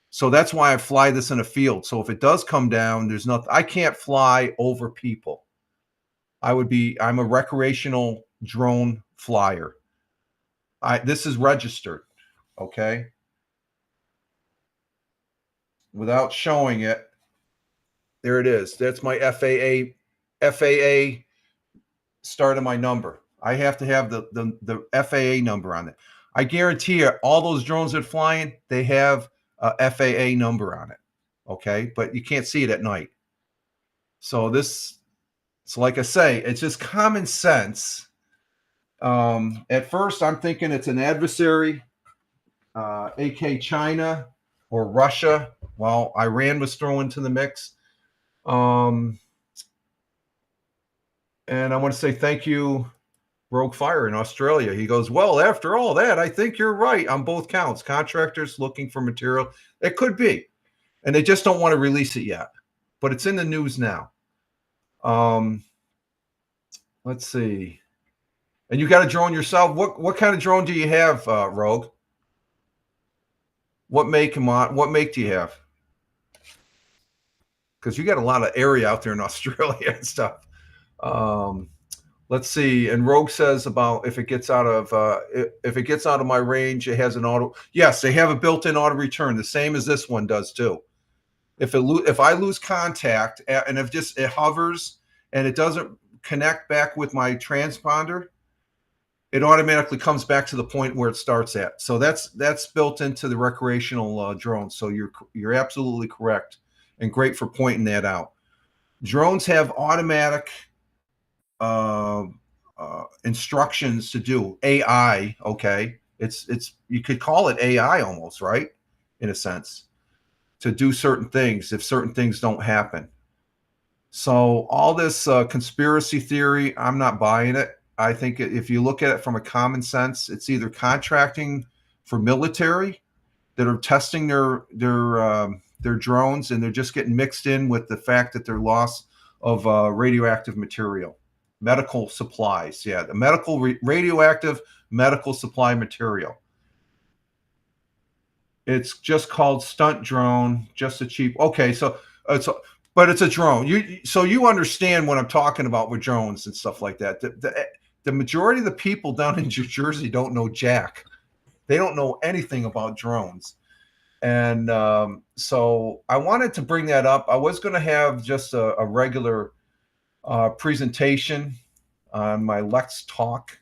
so that's why I fly this in a field. So if it does come down, there's nothing. I can't fly over people. I'm a recreational drone flyer. This is registered. Okay. Without showing it, there it is. That's my FAA start of my number. I have to have the FAA number on it. I guarantee you, all those drones that are flying, they have a FAA number on it. Okay, but you can't see it at night. So like I say, it's just common sense. At first, I'm thinking it's an adversary, AK China or Russia. Well, Iran was thrown into the mix. And I want to say thank you, Rogue Fire in Australia. He goes, well, after all that, I think you're right on both counts. Contractors looking for material. It could be. And they just don't want to release it yet. But it's in the news now. Let's see. And you got a drone yourself. What kind of drone do you have, Rogue? What make do you have? Because you got a lot of area out there in Australia and stuff. Let's see. And Rogue says about if it gets out of my range, it has an auto. Yes, they have a built-in auto return, the same as this one does too. If I lose contact and if just it hovers and it doesn't connect back with my transponder, it automatically comes back to the point where it starts at. So that's built into the recreational drones. So you're absolutely correct, and great for pointing that out. Drones have automatic instructions to do AI. Okay, it's you could call it AI almost, right? In a sense, to do certain things if certain things don't happen. So all this conspiracy theory, I'm not buying it. I think if you look at it from a common sense, it's either contracting for military that are testing their drones, and they're just getting mixed in with the fact that they're loss of radioactive material, medical supplies. Yeah, the radioactive medical supply material. It's just called stunt drone, just a cheap. Okay, so but it's a drone. You understand what I'm talking about with drones and stuff like that. The majority of the people down in New Jersey don't know jack. They don't know anything about drones. And so I wanted to bring that up. I was going to have just a regular presentation on my Let's Talk.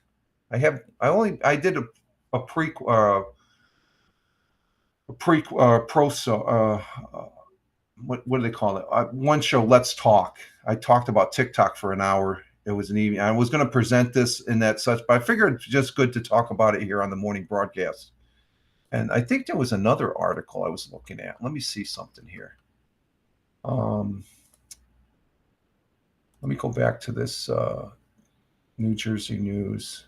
I did a what do they call it? One show, Let's Talk. I talked about TikTok for an hour. It was an evening. I was going to present this in that such, but I figured it's just good to talk about it here on the morning broadcast. And I think there was another article I was looking at. Let me see something here. Let me go back to this New Jersey News.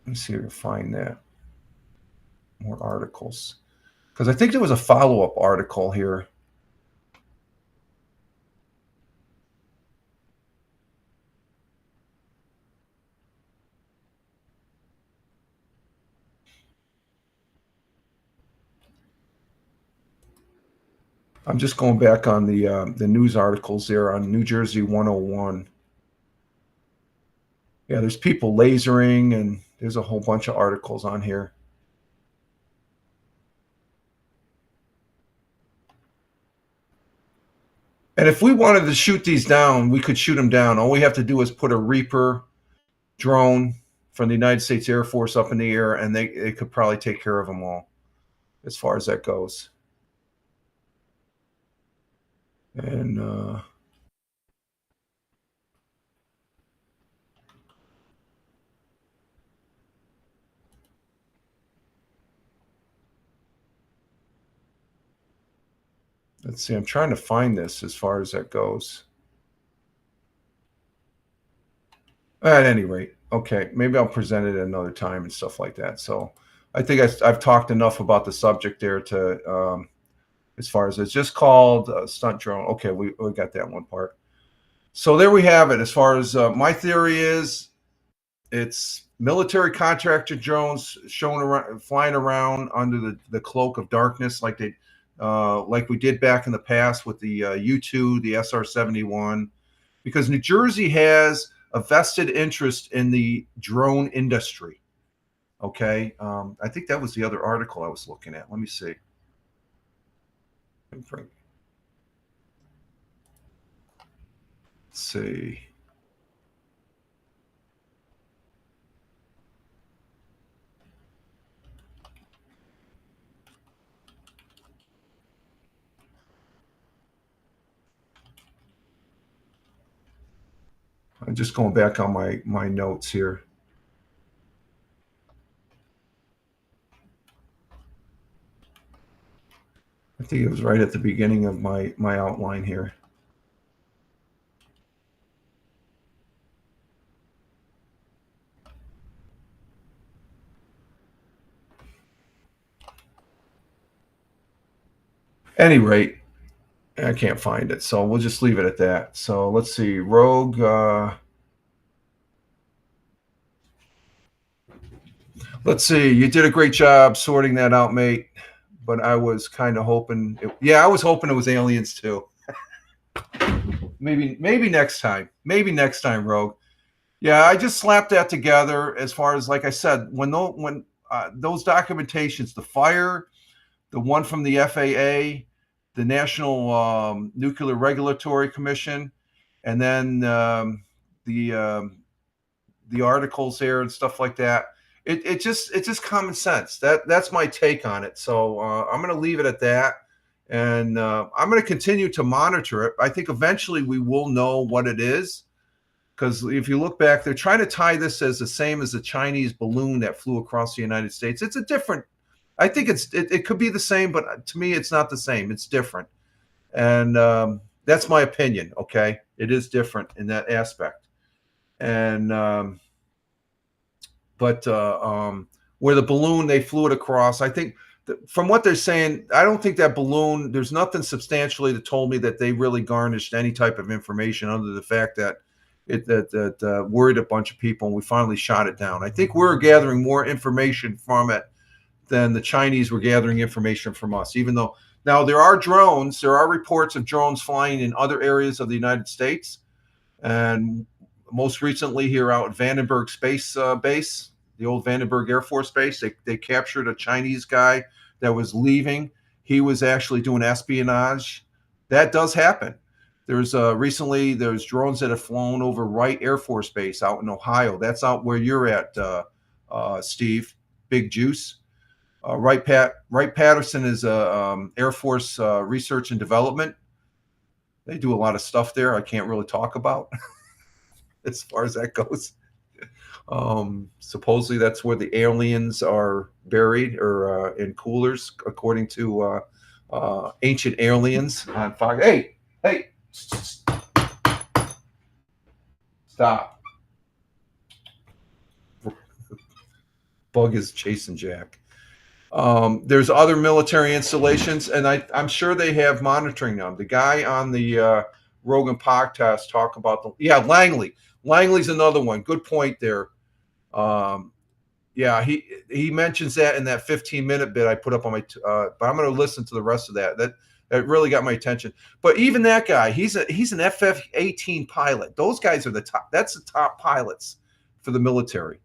Let me see if I can find that. More articles. Because I think there was a follow-up article here. I'm just going back on the news articles there on New Jersey 101. Yeah, there's people lasering, and there's a whole bunch of articles on here. And if we wanted to shoot these down, we could shoot them down. All we have to do is put a Reaper drone from the United States Air Force up in the air, and they could probably take care of them all as far as that goes. And Let's see. I'm trying to find this as far as that goes. At any rate, okay, maybe I'll present it at another time and stuff like that. So I think I've talked enough about the subject there to, as far as it's just called stunt drone. Okay, we got that one part. So there we have it. As far as my theory is, it's military contractor drones showing around, flying around under the cloak of darkness, like we did back in the past with the U-2, the SR-71, because New Jersey has a vested interest in the drone industry. Okay, I think that was the other article I was looking at. Let me see. Let's see. I'm just going back on my notes here. I think it was right at the beginning of my outline here. Any rate, I can't find it, so we'll just leave it at that. So let's see, Rogue. Let's see, you did a great job sorting that out, mate. But I was kind of hoping, I was hoping it was aliens too. maybe next time. Maybe next time, Rogue. Yeah, I just slapped that together. As far as, like I said, when those documentations, the fire, the one from the FAA, the National Nuclear Regulatory Commission, and then the articles there and stuff like that. It's just common sense. That's my take on it. So I'm going to leave it at that, and I'm going to continue to monitor it. I think eventually we will know what it is, because if you look back, they're trying to tie this as the same as the Chinese balloon that flew across the United States. It's a different. I think it could be the same, but to me, it's not the same. It's different, and that's my opinion. Okay, it is different in that aspect, and. But where the balloon, they flew it across, I think from what they're saying, I don't think that balloon, there's nothing substantially that told me that they really garnished any type of information other than the fact that it worried a bunch of people, and we finally shot it down. I think we're gathering more information from it than the Chinese were gathering information from us, even though now there are reports of drones flying in other areas of the United States. And most recently here out at Vandenberg Space Base, the old Vandenberg Air Force Base, they captured a Chinese guy that was leaving. He was actually doing espionage. That does happen. There's recently there's drones that have flown over Wright Air Force Base out in Ohio. That's out where you're at, Steve, Big Juice. Wright Patterson is Air Force Research and Development. They do a lot of stuff there I can't really talk about. As far as that goes, supposedly that's where the aliens are buried, or in coolers, according to ancient aliens on Fox. Hey, stop! Bug is chasing Jack. There's other military installations, and I'm sure they have monitoring them. The guy on the Rogan podcast talk about Langley. Langley's another one. Good point there. He mentions that in that 15-minute bit I put up on my. But I'm going to listen to the rest of that. That really got my attention. But even that guy, he's an FF-18 pilot. Those guys are the top. That's the top pilots for the military.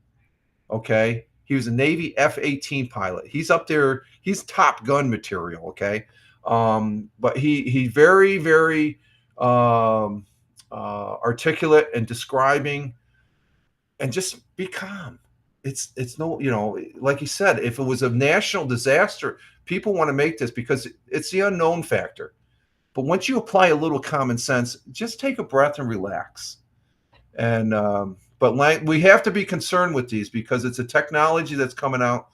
Okay, he was a Navy F-18 pilot. He's up there. He's Top Gun material. Okay, but he very, very articulate and describing, and just be calm. It's no, like he said, if it was a national disaster, people want to make this because it's the unknown factor. But once you apply a little common sense, just take a breath and relax. And but we have to be concerned with these because it's a technology that's coming out.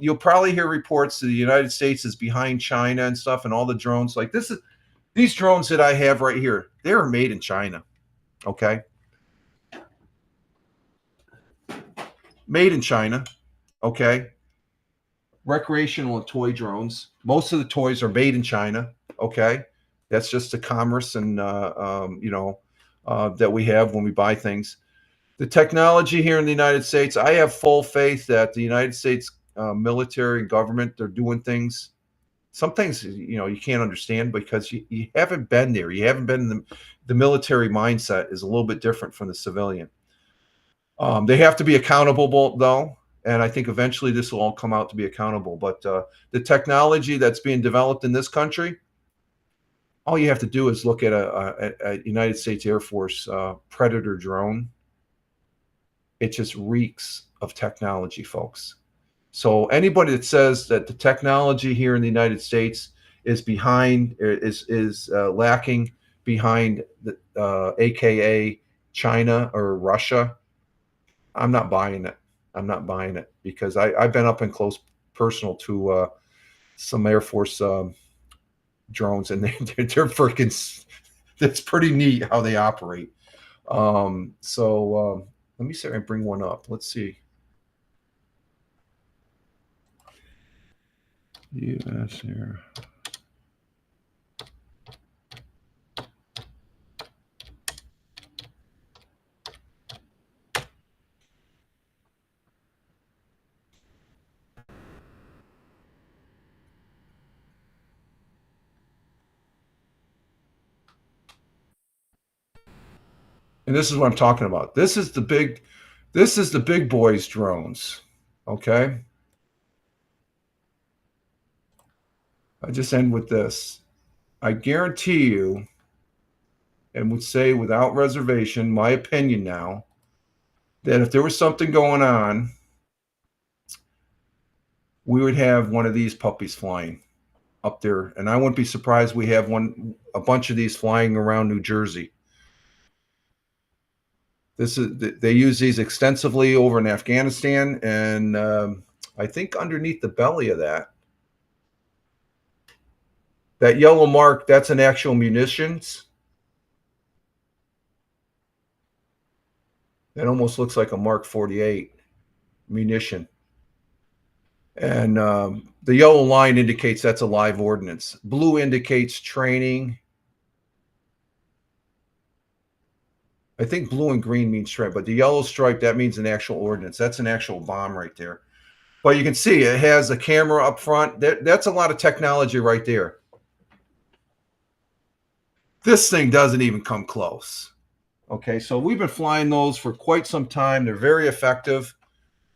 You'll probably hear reports that the United States is behind China and stuff, and all the drones. Like these drones that I have right here, they are made in China. Okay, made in China. Okay, recreational and toy drones. Most of the toys are made in China. Okay, that's just the commerce and that we have when we buy things. The technology here in the United States, I have full faith that the United States military and government, they're doing things. Some things, you can't understand because you haven't been there. You haven't been in the military mindset is a little bit different from the civilian. They have to be accountable, though. And I think eventually this will all come out to be accountable. But the technology that's being developed in this country, all you have to do is look at a United States Air Force Predator drone. It just reeks of technology, folks. So anybody that says that the technology here in the United States is behind, is lacking behind, AKA China or Russia, I'm not buying it. I'm not buying it because I've been up and close personal to some Air Force drones, and they're freaking. It's pretty neat how they operate. Let me see if I can bring one up. Let's see. U.S. here. And this is what I'm talking about. This is the big boys drones. Okay. I just end with this. I guarantee you, and would say without reservation, my opinion now, that if there was something going on, we would have one of these puppies flying up there. And I wouldn't be surprised we have a bunch of these flying around New Jersey. They use these extensively over in Afghanistan, and I think underneath the belly of that yellow mark, that's an actual munitions. That almost looks like a Mark 48 munition. And the yellow line indicates that's a live ordnance. Blue indicates training. I think blue and green means stripe, but the yellow stripe, that means an actual ordnance. That's an actual bomb right there. But you can see it has a camera up front. That's a lot of technology right there. This thing doesn't even come close. Okay, so we've been flying those for quite some time. They're very effective.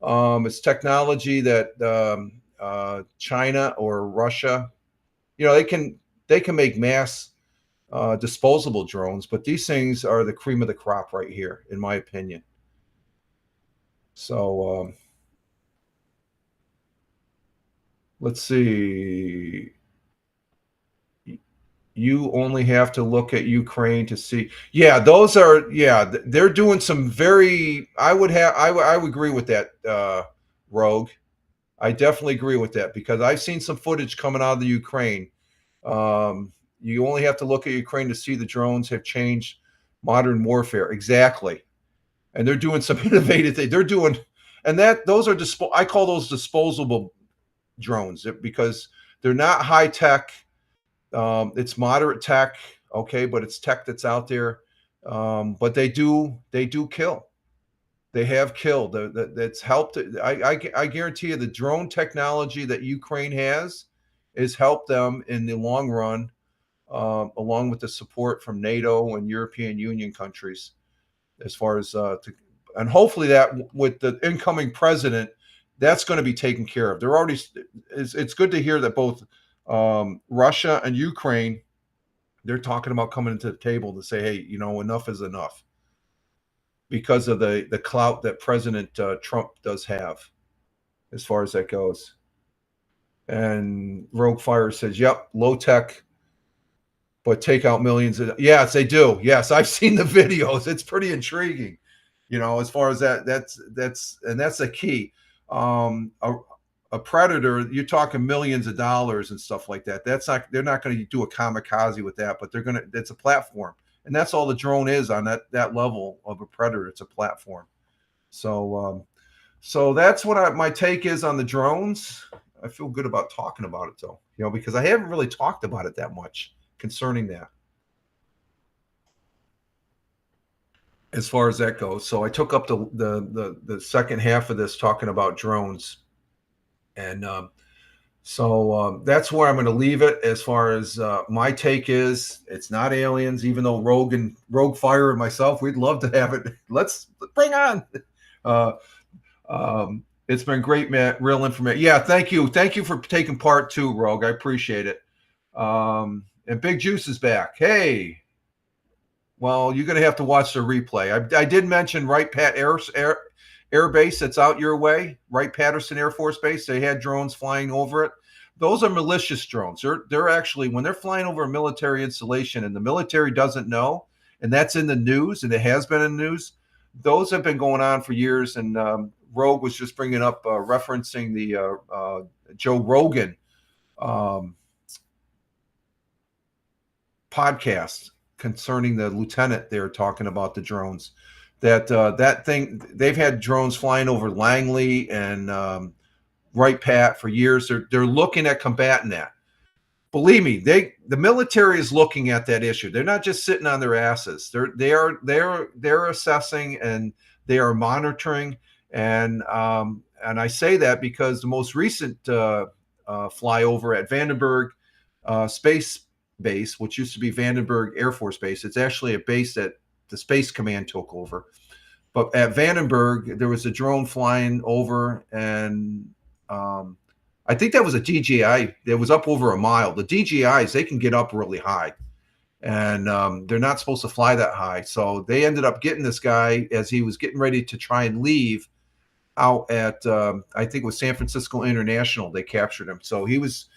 It's technology that China or Russia, they can make mass disposable drones, but these things are the cream of the crop right here, in my opinion. So let's see. You only have to look at Ukraine to see. Yeah, those are. Yeah, they're doing some very. I would agree with that, Rogue. I definitely agree with that because I've seen some footage coming out of the Ukraine. You only have to look at Ukraine to see the drones have changed modern warfare. Exactly. And they're doing some innovative things. They're doing, and those are I call those disposable drones because they're not high tech. It's moderate tech, okay, but it's tech that's out there. But they do kill. They have killed. That's helped. I guarantee you the drone technology that Ukraine has helped them in the long run, along with the support from NATO and European Union countries, as far as and hopefully that with the incoming president, that's going to be taken care of. They're already. It's good to hear that both Russia and Ukraine, they're talking about coming to the table to say, hey, enough is enough, because of the clout that President Trump does have, as far as that goes. And Rogue Fire says, yep, low tech, but take out millions. Yes, they do. Yes, I've seen the videos. It's pretty intriguing, as far as that's the key. a predator, you're talking millions of dollars and stuff like that. They're not going to do a kamikaze with that, but it's a platform. And that's all the drone is on that level of a predator. It's a platform. So, so that's what my take is on the drones. I feel good about talking about it though, because I haven't really talked about it that much concerning that. As far as that goes. So I took up the second half of this talking about drones. And so that's where I'm going to leave it. As far as my take is, it's not aliens, even though Rogue Fire and myself, we'd love to have it. Let's bring on. It's been great, man. Real information. Yeah, thank you. Thank you for taking part too, Rogue. I appreciate it. And Big Juice is back. Hey. Well, you're going to have to watch the replay. I did mention Wright-Pat Air Base that's out your way, Wright-Patterson Air Force Base. They had drones flying over it. Those are malicious drones. They're actually, when they're flying over a military installation and the military doesn't know, and that's in the news, and it has been in the news, those have been going on for years. And Rogue was just bringing up, referencing the Joe Rogan podcast concerning the lieutenant there talking about the drones. That thing, they've had drones flying over Langley and Wright-Pat for years. They're looking at combating that. Believe me, the military is looking at that issue. They're not just sitting on their asses. They're assessing and they are monitoring. And I say that because the most recent flyover at Vandenberg Space Base, which used to be Vandenberg Air Force Base, it's actually a base that the Space Command took over. But at Vandenberg, there was a drone flying over, and I think that was a DJI. It was up over a mile. The DJIs, they can get up really high, and they're not supposed to fly that high. So they ended up getting this guy as he was getting ready to try and leave out at, I think it was San Francisco International. They captured him. So he was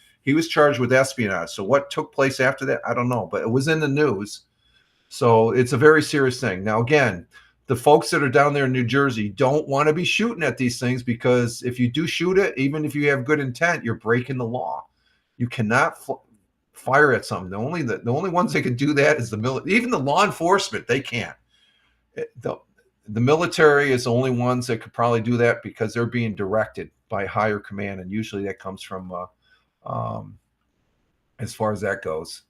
charged with espionage. So what took place after that, I don't know, but it was in the news. So it's a very serious thing. Now, again, the folks that are down there in New Jersey don't want to be shooting at these things, because if you do shoot it, even if you have good intent, you're breaking the law. You cannot fire at something. The only ones that can do that is the military. Even the law enforcement, they can't. The military is the only ones that could probably do that because they're being directed by higher command, and usually that comes from as far as that goes.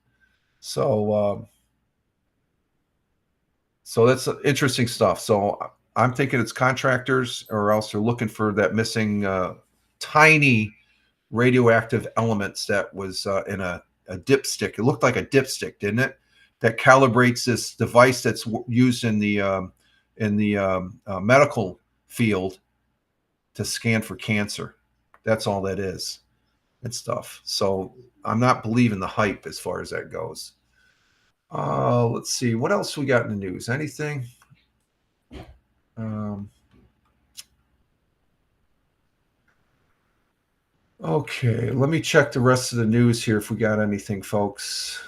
So that's interesting stuff. So I'm thinking it's contractors, or else they're looking for that missing tiny radioactive elements that was in a dipstick. It looked like a dipstick, didn't it? That calibrates this device that's used in the medical field to scan for cancer. That's all that is. And stuff. So I'm not believing the hype as far as that goes. Let's see. What else we got in the news? Anything? Okay, let me check the rest of the news here if we got anything, folks.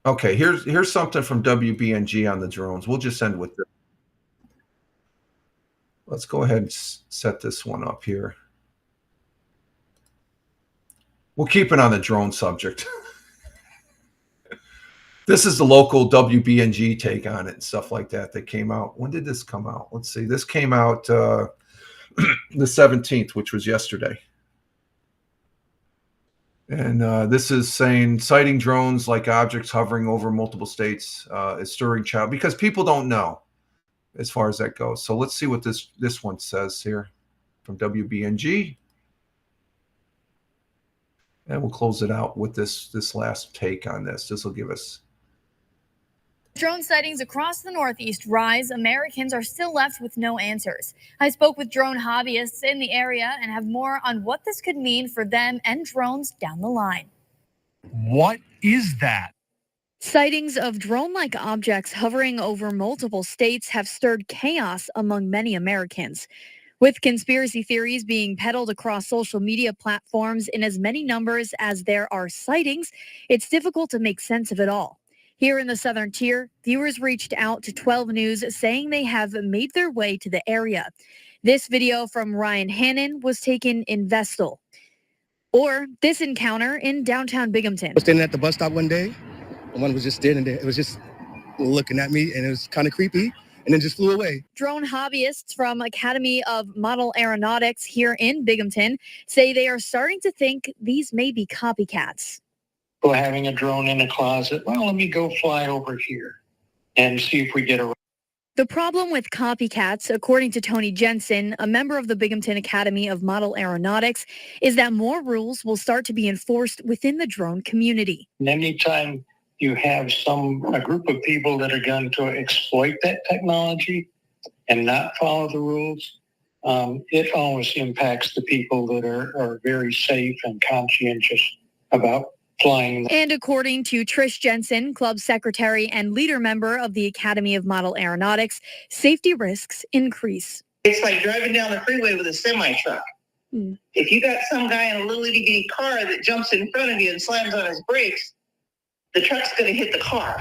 Okay, here's something from WBNG on the drones. We'll just end with this. Let's go ahead and set this one up here. We'll keep it on the drone subject. This is the local WBNG take on it and stuff like that came out. When did this come out? Let's see. This came out the 17th, which was yesterday. And this is saying sighting drones like objects hovering over multiple states is stirring child, because people don't know as far as that goes. So let's see what this one says here from WBNG. And we'll close it out with this last take on this. This will give us. Drone sightings across the Northeast rise. Americans are still left with no answers. I spoke with drone hobbyists in the area and have more on what this could mean for them and drones down the line. What is that? Sightings of drone-like objects hovering over multiple states have stirred chaos among many Americans. With conspiracy theories being peddled across social media platforms in as many numbers as there are sightings, it's difficult to make sense of it all. Here in the southern tier, viewers reached out to 12 News saying they have made their way to the area. This video from Ryan Hannon was taken in Vestal. Or this encounter in downtown Binghamton. I was standing at the bus stop one day, and one was just standing there. It was just looking at me, and it was kind of creepy, and then just flew away. Drone hobbyists from Academy of Model Aeronautics here in Binghamton say they are starting to think these may be copycats. Well, having a drone in a closet, well, let me go fly over here and see if we get a... The problem with copycats, according to Tony Jensen, a member of the Binghamton Academy of Model Aeronautics, is that more rules will start to be enforced within the drone community. And anytime you have a group of people that are going to exploit that technology and not follow the rules, it always impacts the people that are very safe and conscientious about flying. And according to Trish Jensen, club secretary and leader member of the Academy of Model Aeronautics, safety risks increase. It's like driving down the freeway with a semi-truck. If you got some guy in a little itty-bitty car that jumps in front of you and slams on his brakes, the truck's going to hit the car.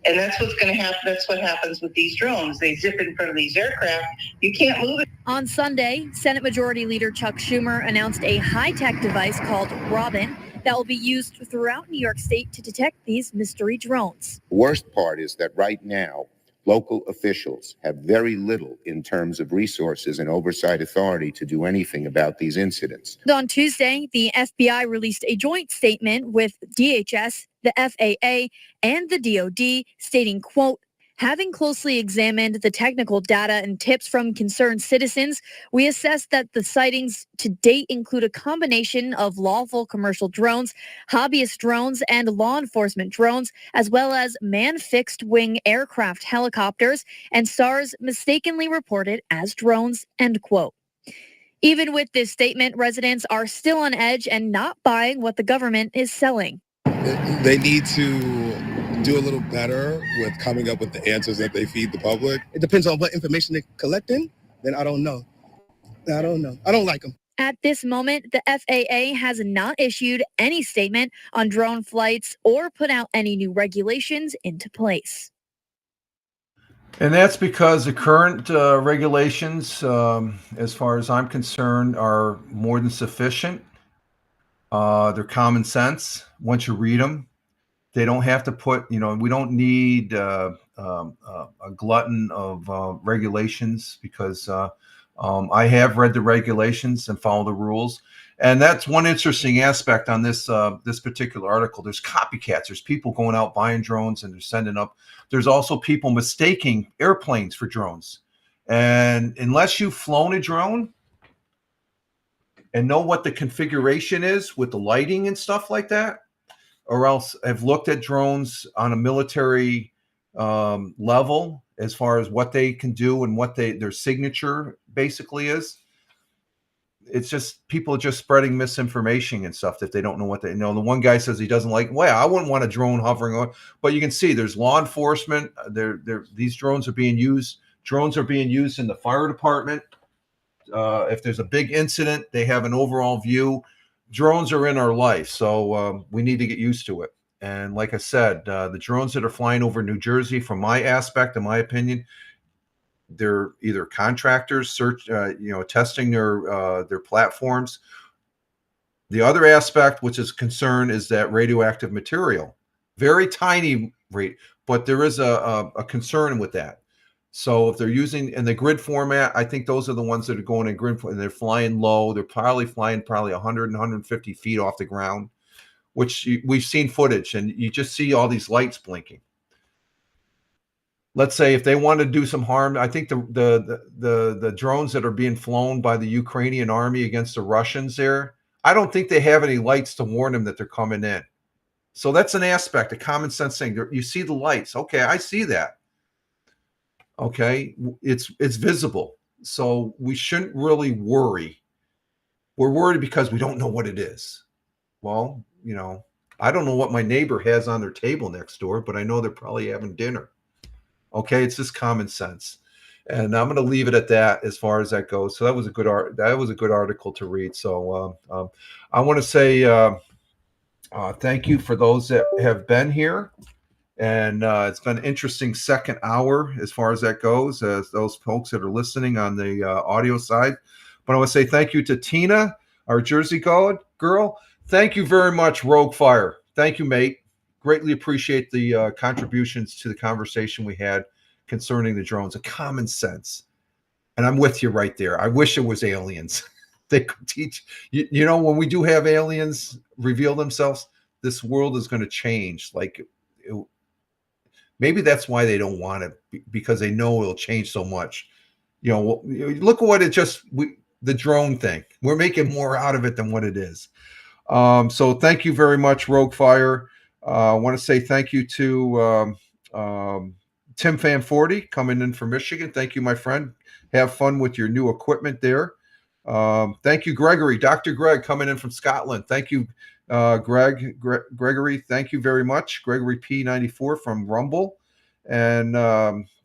And that's what's going to happen. That's what happens with these drones. They zip in front of these aircraft. You can't move it. On Sunday, Senate Majority Leader Chuck Schumer announced a high-tech device called Robin that will be used throughout New York State to detect these mystery drones. The worst part is that right now, local officials have very little in terms of resources and oversight authority to do anything about these incidents. On Tuesday, the FBI released a joint statement with DHS, the FAA, and the DoD stating, quote, having closely examined the technical data and tips from concerned citizens, we assess that the sightings to date include a combination of lawful commercial drones, hobbyist drones, and law enforcement drones, as well as man-fixed-wing aircraft helicopters and SARS mistakenly reported as drones, end quote. Even with this statement, residents are still on edge and not buying what the government is selling. They need to do a little better with coming up with the answers that they feed the public. It depends on what information they're collecting. Then I don't know. I don't like them. At this moment, the FAA has not issued any statement on drone flights or put out any new regulations into place. And that's because the current regulations, as far as I'm concerned, are more than sufficient. They're common sense once you read them. They don't have to put, we don't need a glutton of regulations because I have read the regulations and follow the rules. And that's one interesting aspect on this this particular article. There's copycats. There's people going out buying drones and they're sending up. There's also people mistaking airplanes for drones. And unless you've flown a drone and know what the configuration is with the lighting and stuff like that, or else have looked at drones on a military level as far as what they can do and what their signature basically is. It's just people are just spreading misinformation and stuff that they don't know what they know. The one guy says he doesn't like, well, I wouldn't want a drone hovering on, but you can see there's law enforcement. These drones are being used. Drones are being used in the fire department. If there's a big incident, they have an overall view. Drones are in our life, so we need to get used to it. And like I said, the drones that are flying over New Jersey, from my aspect, in my opinion, they're either contractors testing their platforms. The other aspect, which is concern, is that radioactive material, very tiny rate, but there is a concern with that. So if they're using in the grid format, I think those are the ones that are going in grid and they're flying low. They're probably flying 100 and 150 feet off the ground, which we've seen footage, and you just see all these lights blinking. Let's say if they want to do some harm, I think the drones that are being flown by the Ukrainian army against the Russians there, I don't think they have any lights to warn them that they're coming in. So that's an aspect, a common sense thing. You see the lights. Okay, I see that. Okay, it's visible. So we shouldn't really worry. We're worried because we don't know what it is. Well, I don't know what my neighbor has on their table next door, but I know they're probably having dinner. Okay, it's just common sense, and I'm going to leave it at that as far as that goes. So that was a good article to read. So I want to say thank you for those that have been here. And it's been an interesting second hour as far as that goes, as those folks that are listening on the audio side. But I want to say thank you to Tina, our Jersey girl. Thank you very much, Rogue Fire. Thank you, mate. Greatly appreciate the contributions to the conversation we had concerning the drones. A common sense. And I'm with you right there. I wish it was aliens. They could teach. You know, when we do have aliens reveal themselves, this world is going to change. Like, maybe that's why they don't want it, because they know it'll change so much. You know, look at what the drone thing. We're making more out of it than what it is. So thank you very much, Rogue Fire. I want to say thank you to Tim Fan40 coming in from Michigan. Thank you, my friend. Have fun with your new equipment there. Thank you, Gregory. Dr. Greg coming in from Scotland. Thank you, Gregory. Thank you very much. Gregory P94 from Rumble. And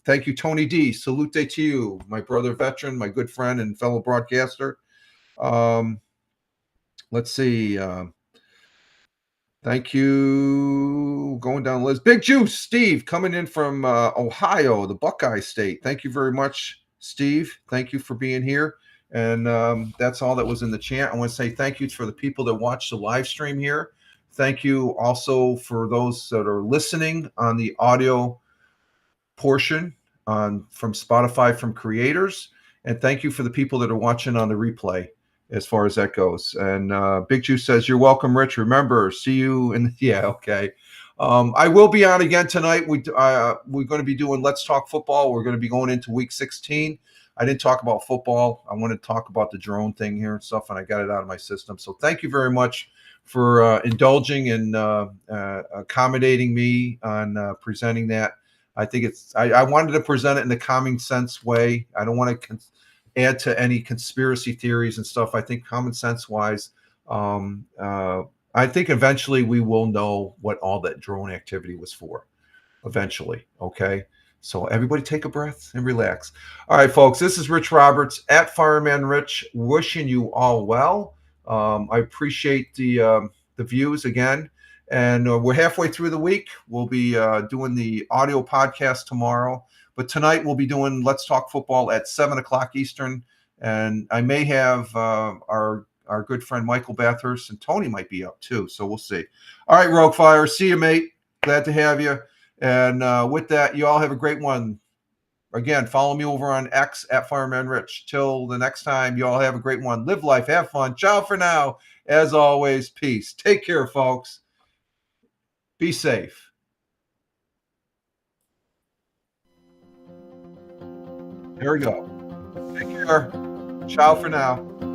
thank you, Tony D. Salute to you, my brother veteran, my good friend and fellow broadcaster. Let's see. Thank you. Going down the list. Big Juice, Steve, coming in from Ohio, the Buckeye State. Thank you very much, Steve. Thank you for being here. And that's all that was in the chat. I want to say thank you for the people that watch the live stream here. Thank you also for those that are listening on the audio portion from Spotify, from creators. And thank you for the people that are watching on the replay as far as that goes. And Big Juice says, you're welcome, Rich. Remember, see you in yeah, okay. I will be on again tonight. We're going to be doing Let's Talk Football. We're going to be going into week 16. I didn't talk about football. I want to talk about the drone thing here and stuff, and I got it out of my system. So thank you very much for indulging and accommodating me on presenting that. I think I wanted to present it in a common sense way. I don't want to add to any conspiracy theories and stuff. I think common sense wise, I think eventually we will know what all that drone activity was for. Eventually, okay? So everybody take a breath and relax. All right, folks, this is Rich Roberts at Fireman Rich, wishing you all well. I appreciate the views again. And we're halfway through the week. We'll be doing the audio podcast tomorrow. But tonight we'll be doing Let's Talk Football at 7 o'clock Eastern. And I may have our good friend Michael Bathurst, and Tony might be up too. So we'll see. All right, Rogue Fire. See you, mate. Glad to have you. And with that, you all have a great one. Again, follow me over on X at Fireman Rich. Till the next time, you all have a great one. Live life. Have fun. Ciao for now. As always, peace. Take care, folks. Be safe. There we go. Take care. Ciao for now.